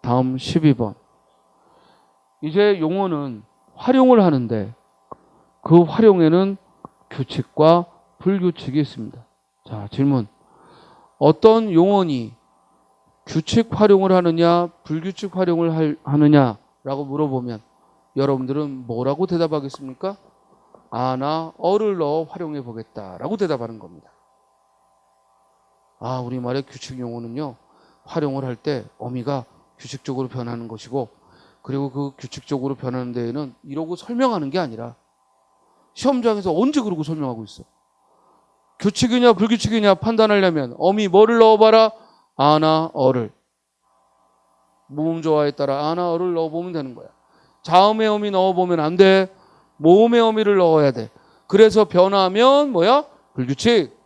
다음 12번. 이제 용어는 활용을 하는데 그 활용에는 규칙과 불규칙이 있습니다. 자, 질문. 어떤 용언이 규칙 활용을 하느냐, 불규칙 활용을 하느냐라고 물어보면 여러분들은 뭐라고 대답하겠습니까? 아나 어를 넣어 활용해 보겠다라고 대답하는 겁니다. 아, 우리말의 규칙 용어는요, 활용을 할 때 어미가 규칙적으로 변하는 것이고, 그리고 그 규칙적으로 변하는 데에는 이러고 설명하는 게 아니라 시험장에서 언제 그러고 설명하고 있어? 규칙이냐 불규칙이냐 판단하려면 어미 뭐를 넣어봐라? 아나 어를. 모음 조화에 따라 아나 어를 넣어보면 되는 거야. 자음의 어미 넣어보면 안 돼. 모음의 어미를 넣어야 돼. 그래서 변하면 뭐야? 불규칙.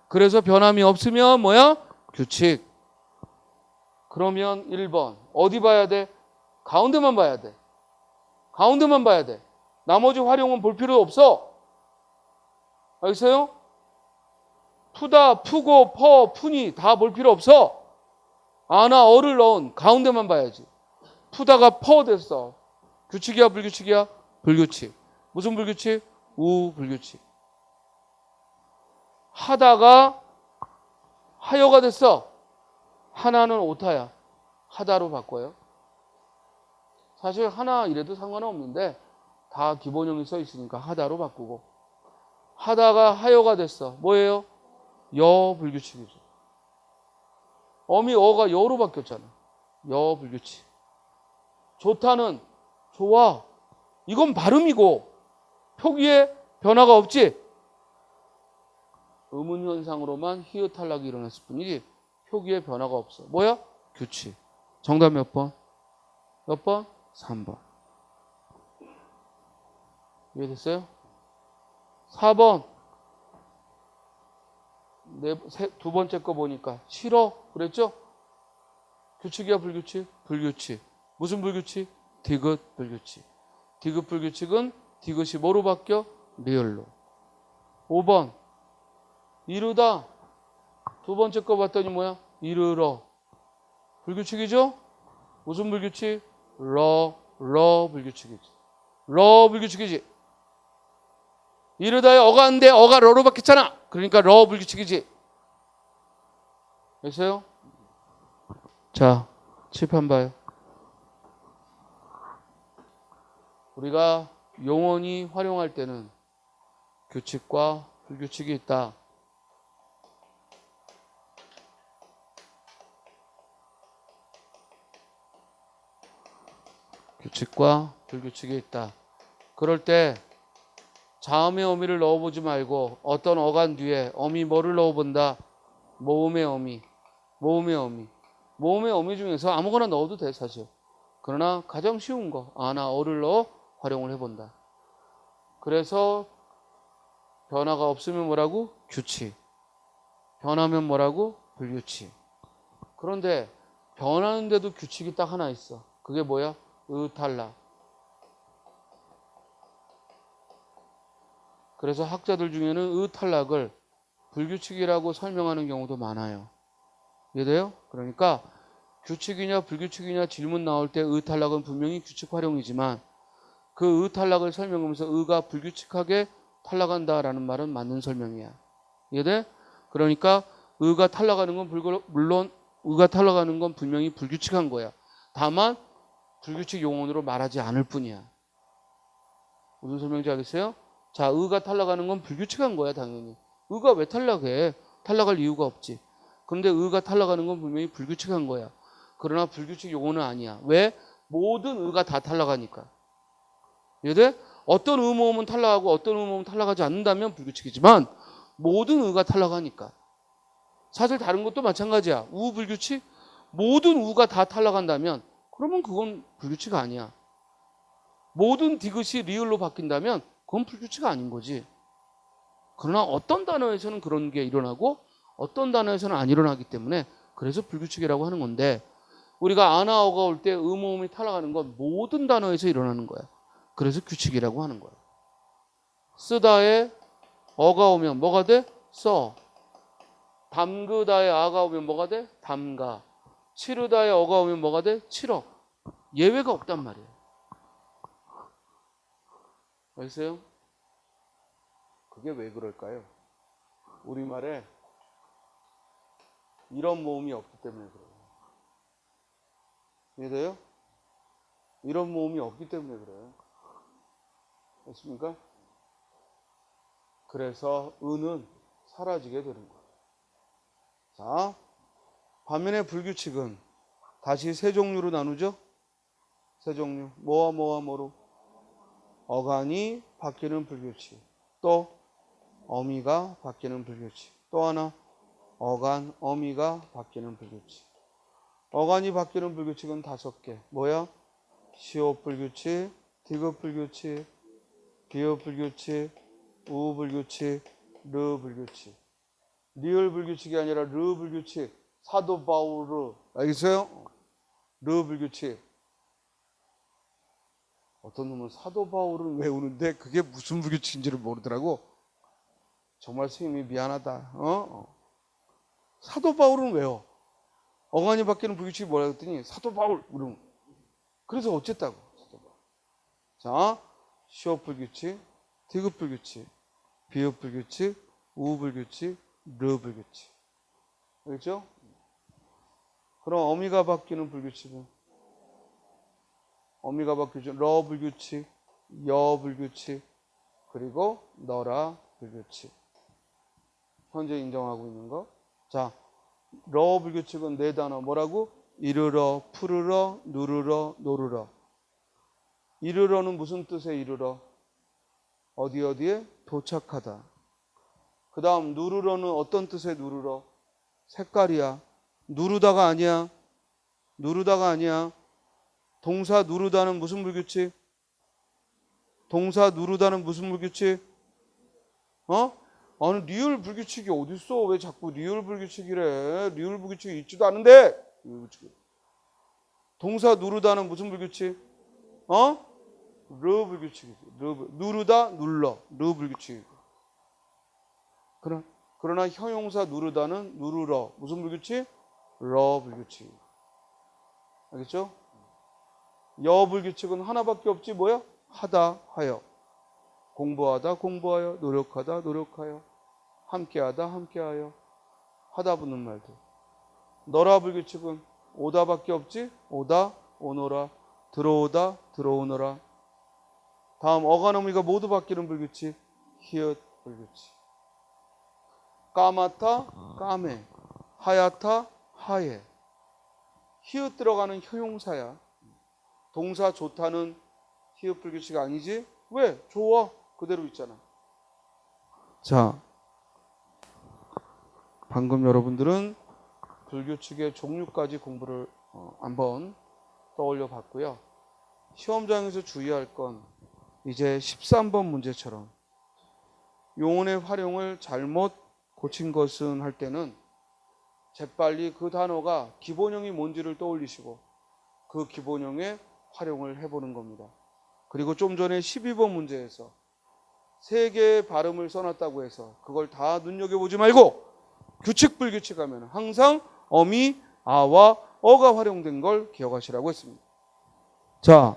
그래서 변함이 없으면 뭐야? 규칙. 그러면 1번 어디 봐야 돼? 가운데만 봐야 돼. 가운데만 봐야 돼. 나머지 활용은 볼 필요 없어. 알겠어요? 푸다, 푸고, 퍼, 푸니 다 볼 필요 없어. 아나 어를 넣은 가운데만 봐야지. 푸다가 퍼 됐어. 규칙이야 불규칙이야? 불규칙. 무슨 불규칙? 우불규칙. 하다가 하여가 됐어. 하나는 오타야. 하다로 바꿔요. 사실 하나 이래도 상관은 없는데 다 기본형이 써 있으니까 하다로 바꾸고. 하다가 하여가 됐어. 뭐예요? 여불규칙이죠. 어미 어가 여로 바뀌었잖아. 여불규칙. 좋다는 좋아. 이건 발음이고 표기에 변화가 없지. 의문현상으로만 히읗 탈락이 일어났을 뿐이지 표기에 변화가 없어. 뭐야? 규칙. 정답 몇 번? 몇 번? 3번. 이해됐어요? 4번. 두 번째 거 보니까 싫어 그랬죠? 규칙이야 불규칙? 불규칙. 무슨 불규칙? 디귿 불규칙. 디귿 불규칙은 디귿이 뭐로 바뀌어? 리을로. 5번. 이르다. 두 번째 거 봤더니 뭐야? 이르러. 불규칙이죠? 무슨 불규칙? 러 불규칙이지. 러 불규칙이지. 이르다에 어가 인데 어가 러로 바뀌었잖아. 그러니까 러 불규칙이지. 됐어요? 자, 칠판 봐요. 우리가 용언이 활용할 때는 규칙과 불규칙이 있다. 규칙과 불규칙이 있다. 그럴 때 자음의 어미를 넣어보지 말고 어떤 어간 뒤에 어미 뭐를 넣어본다. 모음의 어미. 모음의 어미. 모음의 어미 중에서 아무거나 넣어도 돼 사실. 그러나 가장 쉬운 거 아나 어를 넣어 활용을 해본다. 그래서 변화가 없으면 뭐라고? 규칙. 변하면 뭐라고? 불규칙. 그런데 변하는데도 규칙이 딱 하나 있어. 그게 뭐야? 의탈락. 그래서 학자들 중에는 의탈락을 불규칙이라고 설명하는 경우도 많아요. 이해돼요? 그러니까 규칙이냐 불규칙이냐 질문 나올 때 의탈락은 분명히 규칙 활용이지만 그 의탈락을 설명하면서 의가 불규칙하게 탈락한다라는 말은 맞는 설명이야. 이해돼? 그러니까 의가 탈락하는 건 물론 의가 탈락하는 건 분명히 불규칙한 거야. 다만 불규칙 용언으로 말하지 않을 뿐이야. 무슨 설명인지 알겠어요? 자, 의가 탈락하는 건 불규칙한 거야 당연히. 의가 왜 탈락해? 탈락할 이유가 없지. 그런데 의가 탈락하는 건 분명히 불규칙한 거야. 그러나 불규칙 용언은 아니야. 왜? 모든 의가 다 탈락하니까. 이해돼? 어떤 의모음은 탈락하고 어떤 의모음은 탈락하지 않는다면 불규칙이지만 모든 의가 탈락하니까. 사실 다른 것도 마찬가지야. 우불규칙? 모든 우가 다 탈락한다면 그러면 그건 불규칙 아니야. 모든 디귿이 리을로 바뀐다면 그건 불규칙 아닌 거지. 그러나 어떤 단어에서는 그런 게 일어나고 어떤 단어에서는 안 일어나기 때문에 그래서 불규칙이라고 하는 건데 우리가 아나어가 올 때 의모음이 탈락하는 건 모든 단어에서 일어나는 거야. 그래서 규칙이라고 하는 거야. 쓰다에 어가 오면 뭐가 돼? 써. 담그다에 아가 오면 뭐가 돼? 담가. 치르다에 어가 오면 뭐가 돼? 치러. 예외가 없단 말이에요. 알겠어요? 그게 왜 그럴까요? 우리말에 이런 모음이 없기 때문에 그래요. 이해돼요? 이런 모음이 없기 때문에 그래요. 됐습니까? 그래서 은은 사라지게 되는 거예요. 자, 반면에 불규칙은 다시 세 종류로 나누죠? 세 종류. 뭐와 뭐와 뭐로? 어간이 바뀌는 불규칙. 또 어미가 바뀌는 불규칙. 또 하나 어간, 어미가 바뀌는 불규칙. 어간이 바뀌는 불규칙은 5개. 뭐야? 시옷 불규칙, 디귿 불규칙, 비읍 불규칙, 우 불규칙, 르 불규칙. 리을 불규칙이 아니라 르 불규칙. 사도 바울르. 알겠어요? 르 불규칙. 어떤 놈은 사도 바울을 외우는데 그게 무슨 불규칙인지를 모르더라고. 정말 선생님이 미안하다. 사도 바울은 외워. 어간이 바뀌는 불규칙이 뭐라 했더니 사도 바울 그럼. 그래서 어쨌다고. 사도 바울. 자, 시옷 불규칙, 디귿 불규칙, 비읍 불규칙, 우 불규칙, 르 불규칙. 알겠죠? 그럼 어미가 바뀌는 불규칙은 어미가 바뀌죠. 러 불규칙, 여 불규칙, 그리고 너라 불규칙. 현재 인정하고 있는 거. 자, 러 불규칙은 네 단어 뭐라고? 이르러, 푸르러, 누르러, 노르러. 이르러는 무슨 뜻의 이르러? 어디에? 도착하다. 그 다음 누르러는 어떤 뜻의 누르러? 색깔이야. 누르다가 아니야. 누르다가 아니야. 동사 누르다는 무슨 불규칙? 동사 누르다는 무슨 불규칙? 아니 리을 불규칙이 어딨어? 왜 자꾸 리을 불규칙이래? 리을 불규칙이 있지도 않은데. 동사 누르다는 무슨 불규칙? 르 불규칙이지. 누르다 눌러. 르 불규칙이고. 그러나 형용사 누르다는 누르러. 무슨 불규칙? 러 불규칙. 알겠죠? 여 불규칙은 하나밖에 없지. 뭐야? 하다 하여. 공부하다 공부하여. 노력하다 노력하여. 함께하다 함께하여. 하다 붙는 말들. 너라 불규칙은 오다밖에 없지. 오다 오너라. 들어오다 들어오너라. 다음 어간어미가 모두 바뀌는 불규칙. 히읗 불규칙. 까맣다 까매. 하얗다 하얘. 히읗 들어가는 형용사야. 동사 좋다는 히읗 불규칙 아니지? 왜? 좋아. 그대로 있잖아. 자, 방금 여러분들은 불규칙의 종류까지 공부를 한번 떠올려 봤고요. 시험장에서 주의할 건 이제 13번 문제처럼 용언의 활용을 잘못 고친 것은 할 때는 재빨리 그 단어가 기본형이 뭔지를 떠올리시고 그 기본형의 활용을 해보는 겁니다. 그리고 좀 전에 12번 문제에서 세 개의 발음을 써놨다고 해서 그걸 다 눈여겨보지 말고 규칙 불규칙 하면 항상 어미, 아와 어가 활용된 걸 기억하시라고 했습니다. 자,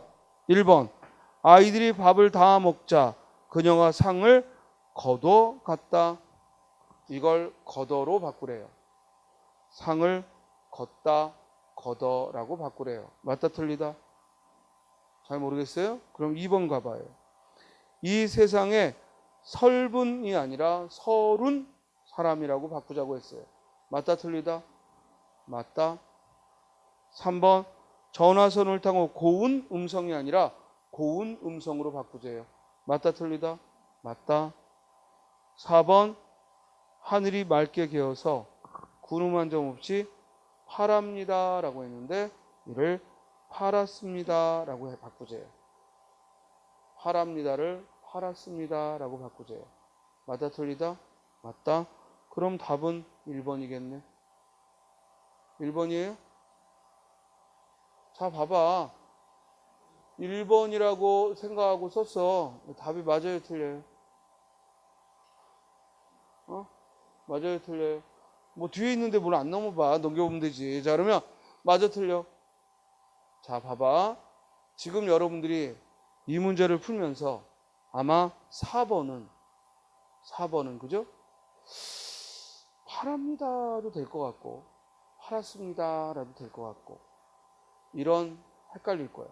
1번 아이들이 밥을 다 먹자 그녀가 상을 거둬 갔다. 이걸 거더로 바꾸래요. 상을 걷다 거더라고 바꾸래요. 맞다 틀리다? 잘 모르겠어요? 그럼 2번 가봐요. 이 세상에 설분이 아니라 서른 사람이라고 바꾸자고 했어요. 맞다 틀리다? 맞다. 3번 전화선을 타고 고운 음성이 아니라 고운 음성으로 바꾸재요. 맞다 틀리다? 맞다. 4번 하늘이 맑게 개어서 구름 한 점 없이 파랍니다 라고 했는데 이를 팔았습니다 라고 바꾸재요. 팔합니다를 팔았습니다 라고 바꾸재요. 맞다 틀리다? 맞다. 그럼 답은 1번이겠네. 1번이에요? 자 봐봐. 1번이라고 생각하고 썼어. 답이 맞아요 틀려요? 맞아요 틀려요? 뭐 뒤에 있는데 뭘 안 넘어봐. 넘겨보면 되지. 자 그러면 맞아 틀려? 자 봐봐. 지금 여러분들이 이 문제를 풀면서 아마 4번은 그죠? 팔합니다도 될 것 같고 팔았습니다라도 될 것 같고 이런 헷갈릴 거야.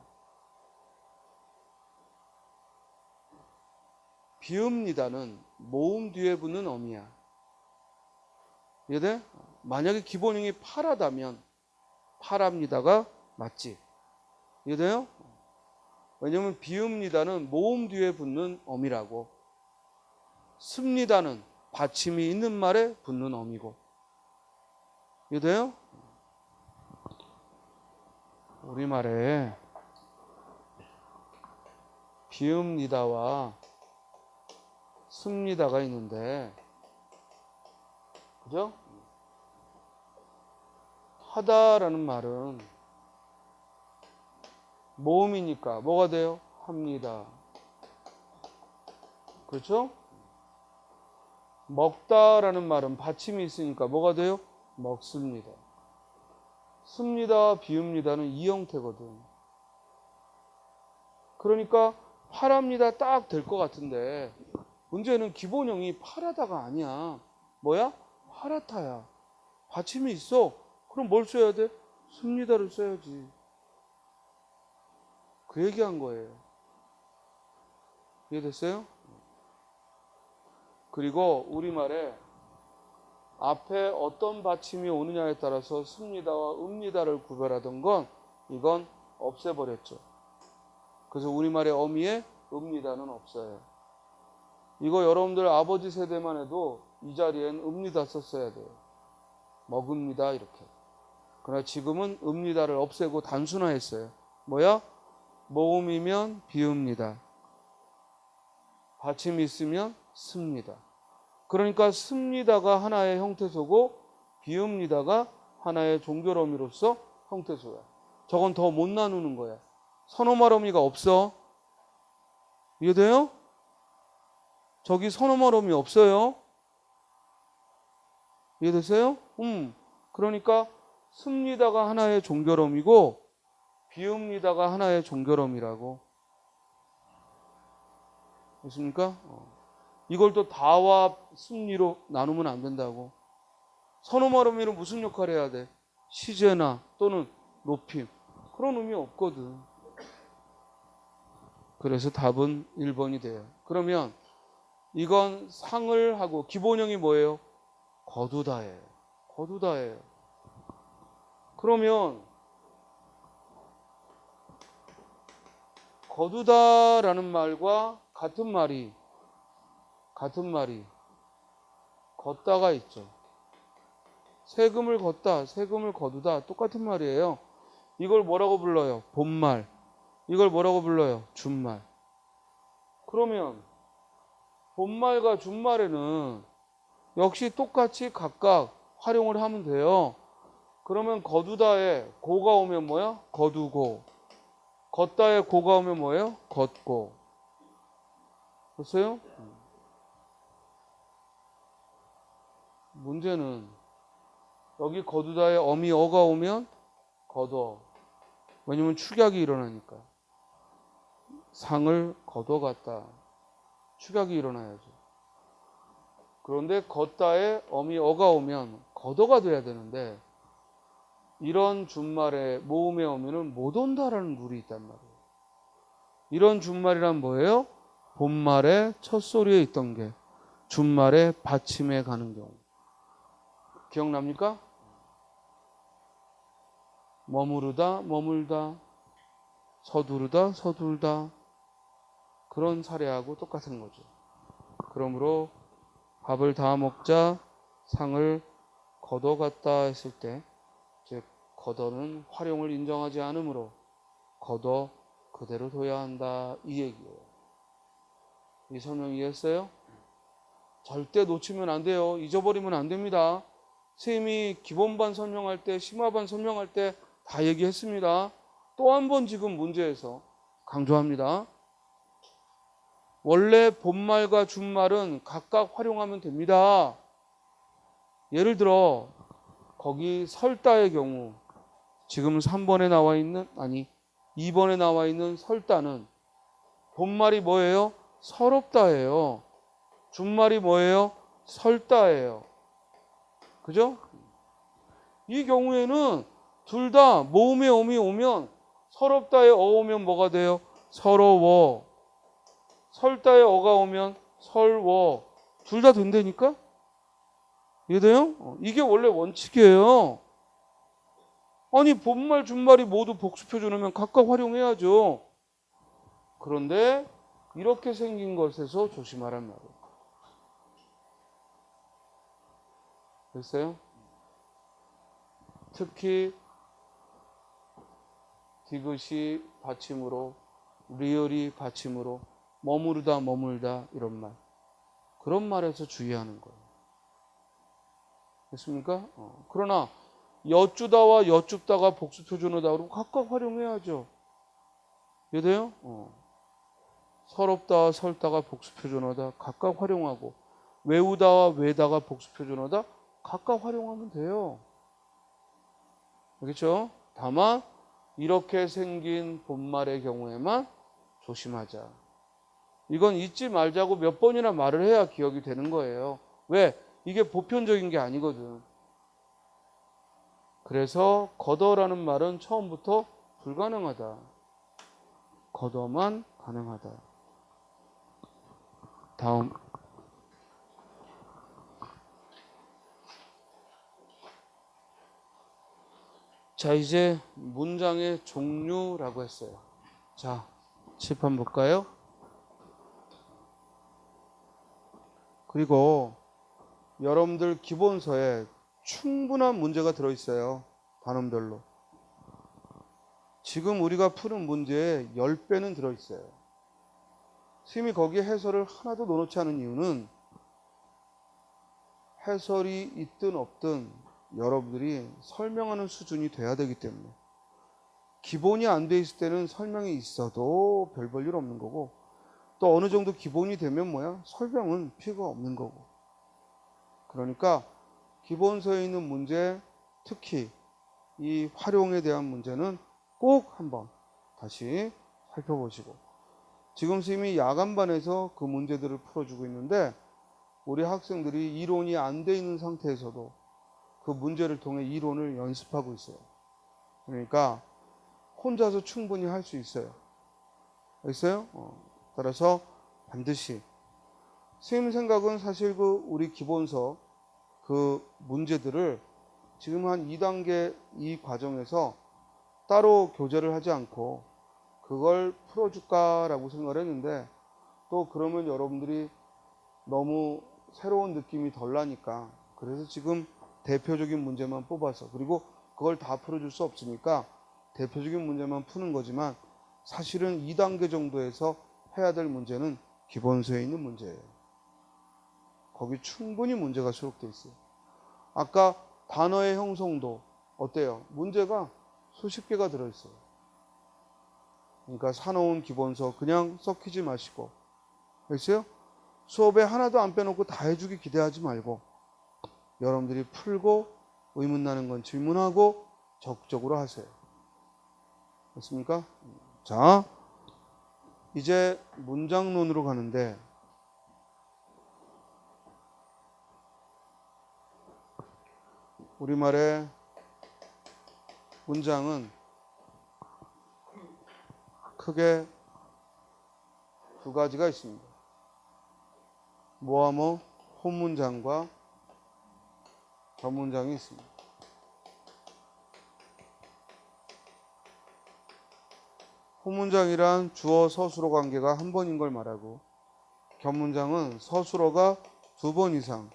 비읍니다는 모음 뒤에 붙는 어미야. 이해돼? 만약에 기본형이 팔하다면 팔합니다가 맞지. 이해돼요? 왜냐면 비읍니다는 모음 뒤에 붙는 어미라고. 습니다는 받침이 있는 말에 붙는 어미고. 이해돼요? 우리말에 비읍니다와 습니다가 있는데 그죠? 하다라는 말은 모음이니까 뭐가 돼요? 합니다. 그렇죠? 먹다라는 말은 받침이 있으니까 뭐가 돼요? 먹습니다. 씁니다, 비웁니다는 이 형태거든. 그러니까 파랍니다 딱 될 것 같은데 문제는 기본형이 파라다가 아니야. 뭐야? 파라타야. 받침이 있어. 그럼 뭘 써야 돼? 씁니다를 써야지. 그 얘기한 거예요. 이해됐어요? 그리고 우리말에 앞에 어떤 받침이 오느냐에 따라서 씁니다와 읍니다를 구별하던 건 이건 없애버렸죠. 그래서 우리말의 어미에 읍니다는 없어요. 이거 여러분들 아버지 세대만 해도 이 자리엔 읍니다 썼어야 돼요. 먹읍니다 이렇게. 그러나 지금은 읍니다를 없애고 단순화했어요. 뭐야? 모음이면 비읍니다. 받침이 있으면 씁니다. 그러니까 씁니다가 하나의 형태소고 비읍니다가 하나의 종결어미로서 형태소야. 저건 더 못 나누는 거야. 선어말 어미가 없어. 이해돼요? 저기 선어말 어미 없어요. 이해됐어요? 그러니까 씁니다가 하나의 종결어미고 비읍니다가 하나의 종결어미라고. 됐습니까? 이걸 또 다와 씁니로 나누면 안 된다고. 선어말 어미는 무슨 역할을 해야 돼? 시제나 또는 높임. 그런 의미 없거든. 그래서 답은 1번이 돼요. 그러면 이건 상을 하고 기본형이 뭐예요? 거두다예요. 거두다예요. 그러면 거두다라는 말과 같은 말이 걷다가 있죠. 세금을 걷다, 세금을 거두다 똑같은 말이에요. 이걸 뭐라고 불러요? 본말. 이걸 뭐라고 불러요? 준말. 그러면 본말과 준말에는 역시 똑같이 각각 활용을 하면 돼요. 그러면 거두다에 고가 오면 뭐야? 거두고. 걷다에 고가 오면 뭐예요? 걷고. 됐어요? 문제는 여기 거두다에 어미 어가 오면 거둬. 왜냐면 축약이 일어나니까. 상을 거둬갔다. 축약이 일어나야죠. 그런데 걷다에 어미 어가 오면 거둬가 돼야 되는데 이런 준말에 모음의 어미는 못 온다라는 룰이 있단 말이에요. 이런 준말이란 뭐예요? 본말에 첫 소리에 있던 게 준말에 받침에 가는 경우. 기억납니까? 머무르다, 머물다, 서두르다, 서둘다. 그런 사례하고 똑같은 거죠. 그러므로 밥을 다 먹자 상을 거둬갔다 했을 때 즉 거둬는 활용을 인정하지 않으므로 거둬 그대로 둬야 한다 이 얘기예요. 이 설명 이해했어요? 절대 놓치면 안 돼요. 잊어버리면 안 됩니다. 선생님이 기본반 설명할 때 심화반 설명할 때 다 얘기했습니다. 또 한 번 지금 문제에서 강조합니다. 원래 본말과 준말은 각각 활용하면 됩니다. 예를 들어 거기 설다의 경우 지금 3번에 나와 있는 2번에 나와 있는 설다는 본말이 뭐예요? 서럽다예요. 준말이 뭐예요? 설다예요. 그죠? 이 경우에는 둘 다 모음의 어미 오면 서럽다에 어 오면 뭐가 돼요? 서러워. 설다에 어가 오면 설워. 둘 다 된다니까? 이해돼요? 이게 원래 원칙이에요. 아니 본말 준말이 모두 복수표준 오면 각각 활용해야죠. 그런데 이렇게 생긴 것에서 조심하란 말이에요. 됐어요? 특히 디귿이 받침으로 리을이 받침으로 머무르다 머물다 이런 말 그런 말에서 주의하는 거예요. 됐습니까? 그러나 여쭈다와 여쭙다가 복수표준어다 그러고 각각 활용해야죠. 이해돼요? 서럽다와 설다가 복수표준어다 각각 활용하고 외우다와 외다가 복수표준어다 각각 활용하면 돼요. 그렇죠? 다만 이렇게 생긴 본말의 경우에만 조심하자. 이건 잊지 말자고 몇 번이나 말을 해야 기억이 되는 거예요. 왜? 이게 보편적인 게 아니거든. 그래서 걷어라는 말은 처음부터 불가능하다. 걷어만 가능하다. 다음. 자, 이제 문장의 종류라고 했어요. 자, 칠판 볼까요? 그리고 여러분들 기본서에 충분한 문제가 들어있어요. 단원별로. 지금 우리가 푸는 문제의 10배는 들어있어요. 선생님이 거기에 해설을 하나도 넣어놓지 않은 이유는 해설이 있든 없든 여러분들이 설명하는 수준이 돼야 되기 때문에, 기본이 안 돼 있을 때는 설명이 있어도 별 볼 일 없는 거고, 또 어느 정도 기본이 되면 뭐야? 설명은 필요가 없는 거고. 그러니까 기본서에 있는 문제, 특히 이 활용에 대한 문제는 꼭 한번 다시 살펴보시고, 지금 선생님이 야간반에서 그 문제들을 풀어주고 있는데 우리 학생들이 이론이 안 돼 있는 상태에서도 그 문제를 통해 이론을 연습하고 있어요. 그러니까 혼자서 충분히 할 수 있어요. 알겠어요? 따라서 반드시, 선생님 생각은 사실 그 우리 기본서 그 문제들을 지금 한 2단계 이 과정에서 따로 교재를 하지 않고 그걸 풀어줄까라고 생각을 했는데, 또 그러면 여러분들이 너무 새로운 느낌이 덜 나니까, 그래서 지금 대표적인 문제만 뽑아서, 그리고 그걸 다 풀어줄 수 없으니까 대표적인 문제만 푸는 거지만, 사실은 2단계 정도에서 해야 될 문제는 기본서에 있는 문제예요. 거기 충분히 문제가 수록되어 있어요. 아까 단어의 형성도 어때요? 문제가 수십 개가 들어있어요. 그러니까 사놓은 기본서 그냥 썩히지 마시고, 알겠어요? 수업에 하나도 안 빼놓고 다 해주기 기대하지 말고, 여러분들이 풀고 의문 나는 건 질문하고 적극적으로 하세요. 됐습니까? 자, 이제 문장론으로 가는데, 우리말의 문장은 크게 두 가지가 있습니다. 뭐와 뭐? 혼문장과 격문장이 있습니다. 혼문장이란 주어 서술어 관계가 한 번인 걸 말하고, 격문장은 서술어가 2번 이상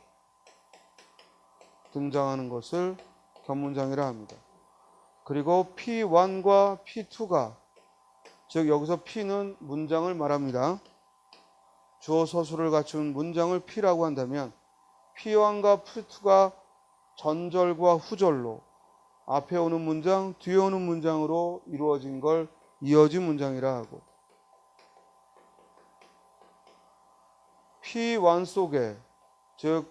등장하는 것을 격문장이라 합니다. 그리고 P1과 P2가, 즉 여기서 P는 문장을 말합니다. 주어 서술을 갖춘 문장을 P라고 한다면 P1과 P2가 전절과 후절로 앞에 오는 문장, 뒤에 오는 문장으로 이루어진 걸 이어진 문장이라 하고, P1 속에, 즉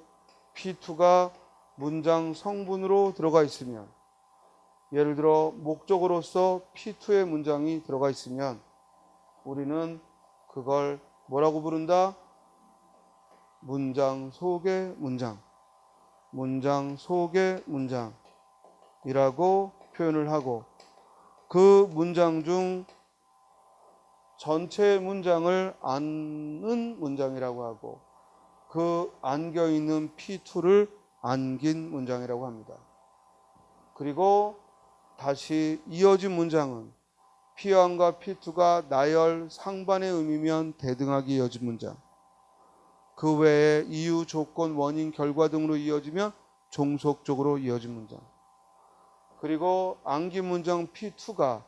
P2가 문장 성분으로 들어가 있으면, 예를 들어 목적어로서 P2의 문장이 들어가 있으면 우리는 그걸 뭐라고 부른다? 문장 속의 문장, 문장 속의 문장이라고 표현을 하고, 그 문장 중 전체 문장을 안는 문장이라고 하고, 그 안겨있는 P2를 안긴 문장이라고 합니다. 그리고 다시 이어진 문장은 P1과 P2가 나열 상반의 의미면 대등하게 이어진 문장, 그 외에 이유, 조건, 원인, 결과 등으로 이어지면 종속적으로 이어진 문장, 그리고 안긴 문장 P2가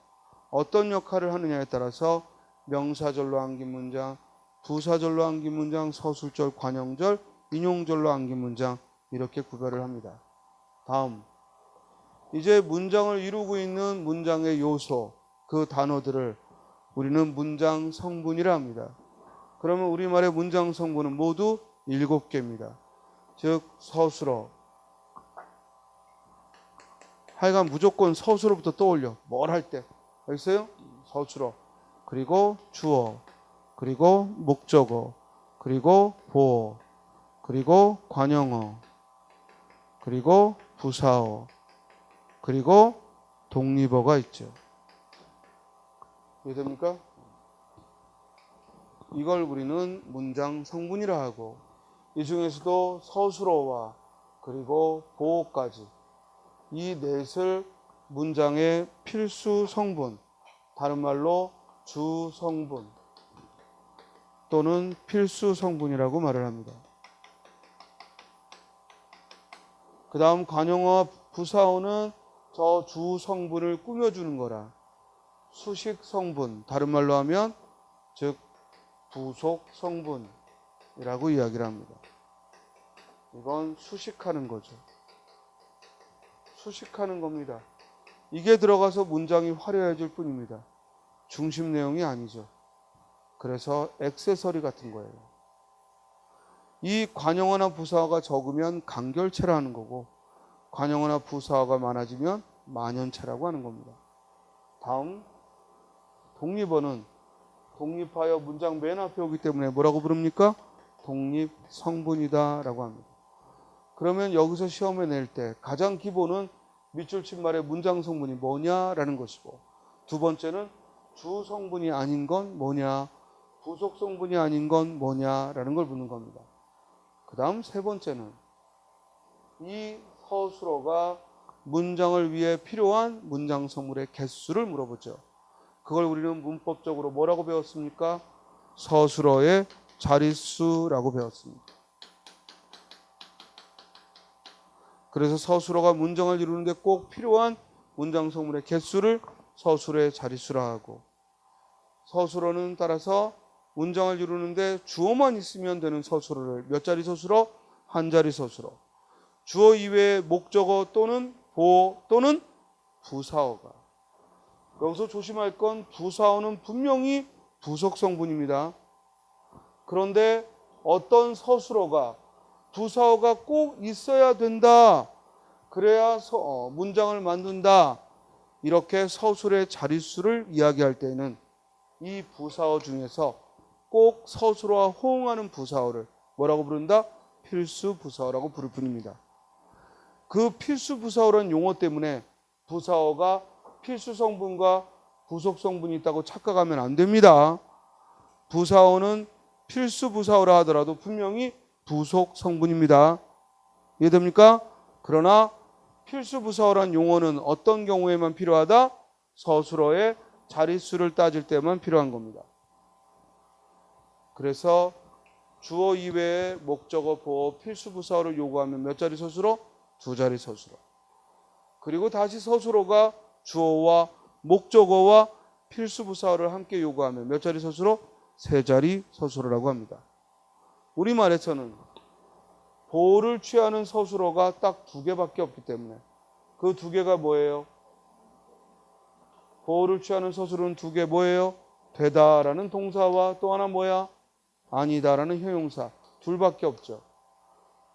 어떤 역할을 하느냐에 따라서 명사절로 안긴 문장, 부사절로 안긴 문장, 서술절, 관형절, 인용절로 안긴 문장, 이렇게 구별을 합니다. 다음, 이제 문장을 이루고 있는 문장의 요소, 그 단어들을 우리는 문장 성분이라 합니다. 그러면 우리말의 문장 성분은 모두 7개입니다. 즉 서술어, 하여간 무조건 서술어부터 떠올려. 뭘 할 때. 알겠어요? 서술어. 그리고 주어. 그리고 목적어. 그리고 보어. 그리고 관용어. 그리고 부사어. 그리고 독립어가 있죠. 이해됩니까? 이걸 우리는 문장 성분이라 하고, 이 중에서도 서술어와 그리고 보어까지 이 넷을 문장의 필수 성분, 다른 말로 주 성분 또는 필수 성분이라고 말을 합니다. 그 다음 관용어와 부사어는 저 주 성분을 꾸며주는 거라 수식 성분, 다른 말로 하면 즉 부속 성분이라고 이야기를 합니다. 이건 수식하는 거죠. 수식하는 겁니다. 이게 들어가서 문장이 화려해질 뿐입니다. 중심 내용이 아니죠. 그래서 액세서리 같은 거예요. 이 관용어나 부사어가 적으면 간결체라는 거고, 관용어나 부사어가 많아지면 만연체라고 하는 겁니다. 다음, 독립어는 독립하여 문장 맨 앞에 오기 때문에 뭐라고 부릅니까? 독립성분이다 라고 합니다. 그러면 여기서 시험에 낼 때 가장 기본은 밑줄 친 말의 문장 성분이 뭐냐라는 것이고, 두 번째는 주 성분이 아닌 건 뭐냐, 부속 성분이 아닌 건 뭐냐라는 걸 묻는 겁니다. 그 다음 세 번째는 이 서술어가 문장을 위해 필요한 문장 성분의 개수를 물어보죠. 그걸 우리는 문법적으로 뭐라고 배웠습니까? 서술어의 자릿수라고 배웠습니다. 그래서 서술어가 문장을 이루는데 꼭 필요한 문장 성분의 개수를 서술어의 자릿수라 하고, 서술어는 따라서 문장을 이루는데 주어만 있으면 되는 서술어를 몇 자리 서술어? 한 자리 서술어. 주어 이외에 목적어 또는 보어 또는 부사어가. 여기서 조심할 건 부사어는 분명히 부속 성분입니다. 그런데 어떤 서술어가 부사어가 꼭 있어야 된다, 그래야 문장을 만든다, 이렇게 서술의 자릿수를 이야기할 때는 이 부사어 중에서 꼭 서술어와 호응하는 부사어를 뭐라고 부른다? 필수 부사어라고 부를 뿐입니다. 그 필수 부사어라는 용어 때문에 부사어가 필수 성분과 부속 성분이 있다고 착각하면 안 됩니다. 부사어는 필수 부사어라 하더라도 분명히 부속 성분입니다. 이해됩니까? 그러나 필수 부사어란 용어는 어떤 경우에만 필요하다? 서술어의 자릿수를 따질 때만 필요한 겁니다. 그래서 주어 이외에 목적어, 보어, 필수 부사어를 요구하면 몇 자리 서술어? 두 자리 서술어. 그리고 다시 서술어가 주어와 목적어와 필수 부사어를 함께 요구하면 몇 자리 서술어? 세 자리 서술어라고 합니다. 우리말에서는 보어를 취하는 서술어가 딱 두 개밖에 없기 때문에 그 두 개가 뭐예요? 보어를 취하는 서술어는 두 개 뭐예요? 되다라는 동사와 또 하나 뭐야? 아니다라는 형용사, 둘밖에 없죠.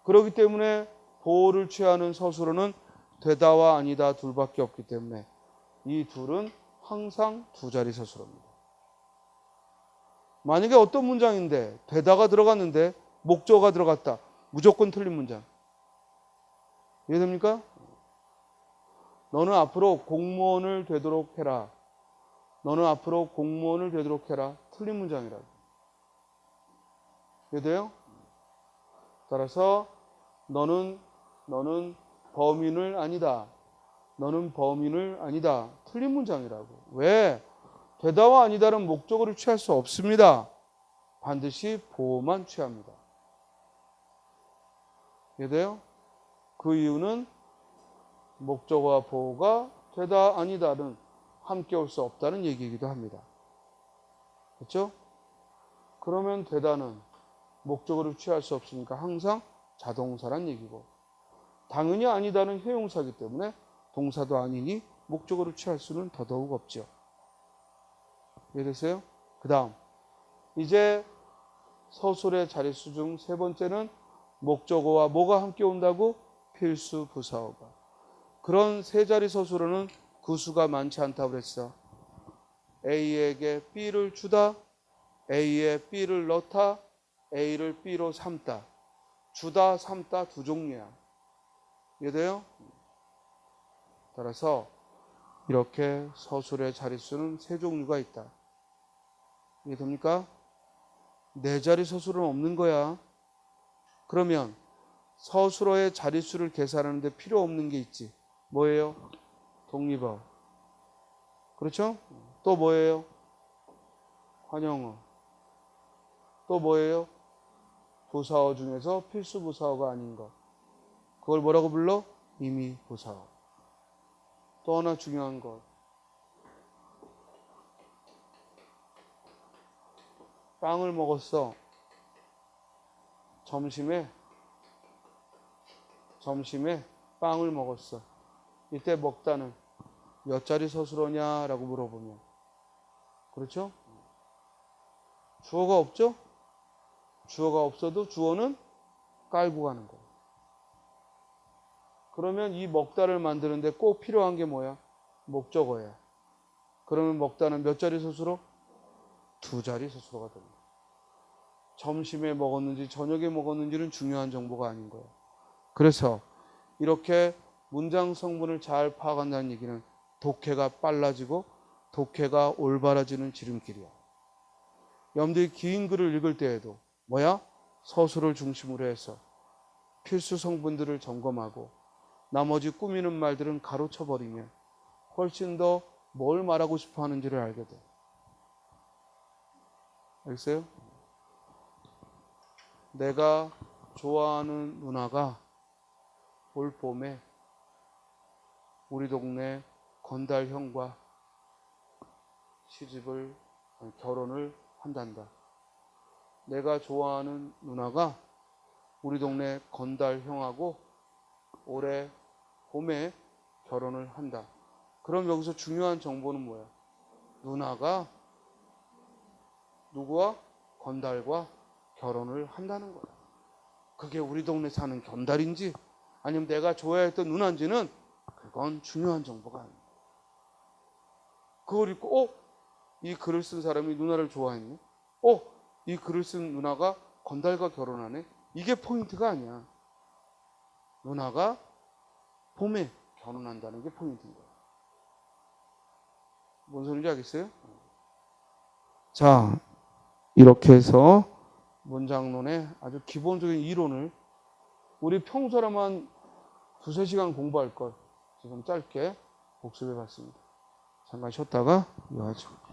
그렇기 때문에 보어를 취하는 서술어는 되다와 아니다 둘밖에 없기 때문에 이 둘은 항상 두 자리 서술어입니다. 만약에 어떤 문장인데 되다가 들어갔는데 목적어가 들어갔다, 무조건 틀린 문장. 이해됩니까? 너는 앞으로 공무원을 되도록 해라. 너는 앞으로 공무원을 되도록 해라. 틀린 문장이라고. 이해돼요? 따라서 너는 범인을 아니다. 너는 범인을 아니다. 틀린 문장이라고. 왜? 되다와 아니다는 목적어를 취할 수 없습니다. 반드시 보어만 취합니다. 이해돼요? 그 이유는 목적어와 보어가 되다 아니다는 함께 올 수 없다는 얘기이기도 합니다. 그렇죠? 그러면 되다는 목적어를 취할 수 없으니까 항상 자동사란 얘기고, 당연히 아니다는 형용사이기 때문에 동사도 아니니 목적어를 취할 수는 더더욱 없죠. 이해됐어요? 그 다음 이제 서술의 자릿수 중 세 번째는 목적어와 뭐가 함께 온다고? 필수 부사어가. 그런 세 자리 서술어는 그 수가 많지 않다고 그랬어. A에게 B를 주다, A에 B를 넣다, A를 B로 삼다. 주다, 삼다 두 종류야. 이해돼요? 따라서 이렇게 서술의 자릿수는 세 종류가 있다. 이해됩니까? 네 자리 서술은 없는 거야. 그러면 서술어의 자릿수를 계산하는데 필요 없는 게 있지. 뭐예요? 독립어. 그렇죠? 또 뭐예요? 관형어. 또 뭐예요? 부사어 중에서 필수 부사어가 아닌 것. 그걸 뭐라고 불러? 임의 부사어. 또 하나 중요한 것. 빵을 먹었어. 점심에 빵을 먹었어. 이때 먹다는 몇 자리 서술어냐라고 물어보면. 그렇죠? 주어가 없죠? 주어가 없어도 주어는 깔고 가는 거예요. 그러면 이 먹다를 만드는데 꼭 필요한 게 뭐야? 목적어야. 그러면 먹다는 몇 자리 서술어? 두 자리 서술어가 됩니다. 점심에 먹었는지 저녁에 먹었는지는 중요한 정보가 아닌 거예요. 그래서 이렇게 문장 성분을 잘 파악한다는 얘기는 독해가 빨라지고 독해가 올바라지는 지름길이야. 여러분들이 긴 글을 읽을 때에도 뭐야? 서술을 중심으로 해서 필수 성분들을 점검하고 나머지 꾸미는 말들은 가로쳐버리면 훨씬 더 뭘 말하고 싶어 하는지를 알게 돼. 알겠어요? 내가 좋아하는 누나가 올 봄에 우리 동네 건달 형과 결혼을 한단다. 내가 좋아하는 누나가 우리 동네 건달 형하고 올해 봄에 결혼을 한다. 그럼 여기서 중요한 정보는 뭐야? 누나가 누구와? 건달과 결혼을 한다는 거야. 그게 우리 동네 사는 건달인지 아니면 내가 좋아했던 누나인지는 그건 중요한 정보가 아니야. 그걸 읽고 이 글을 쓴 사람이 누나를 좋아했네? 이 글을 쓴 누나가 건달과 결혼하네? 이게 포인트가 아니야. 누나가 봄에 결혼한다는 게 포인트인 거야. 뭔 소리인지 알겠어요? 자, 이렇게 해서 문장론의 아주 기본적인 이론을 우리 평소라면 2-3시간 공부할 걸 지금 짧게 복습해 봤습니다. 잠깐 쉬었다가 이어하죠.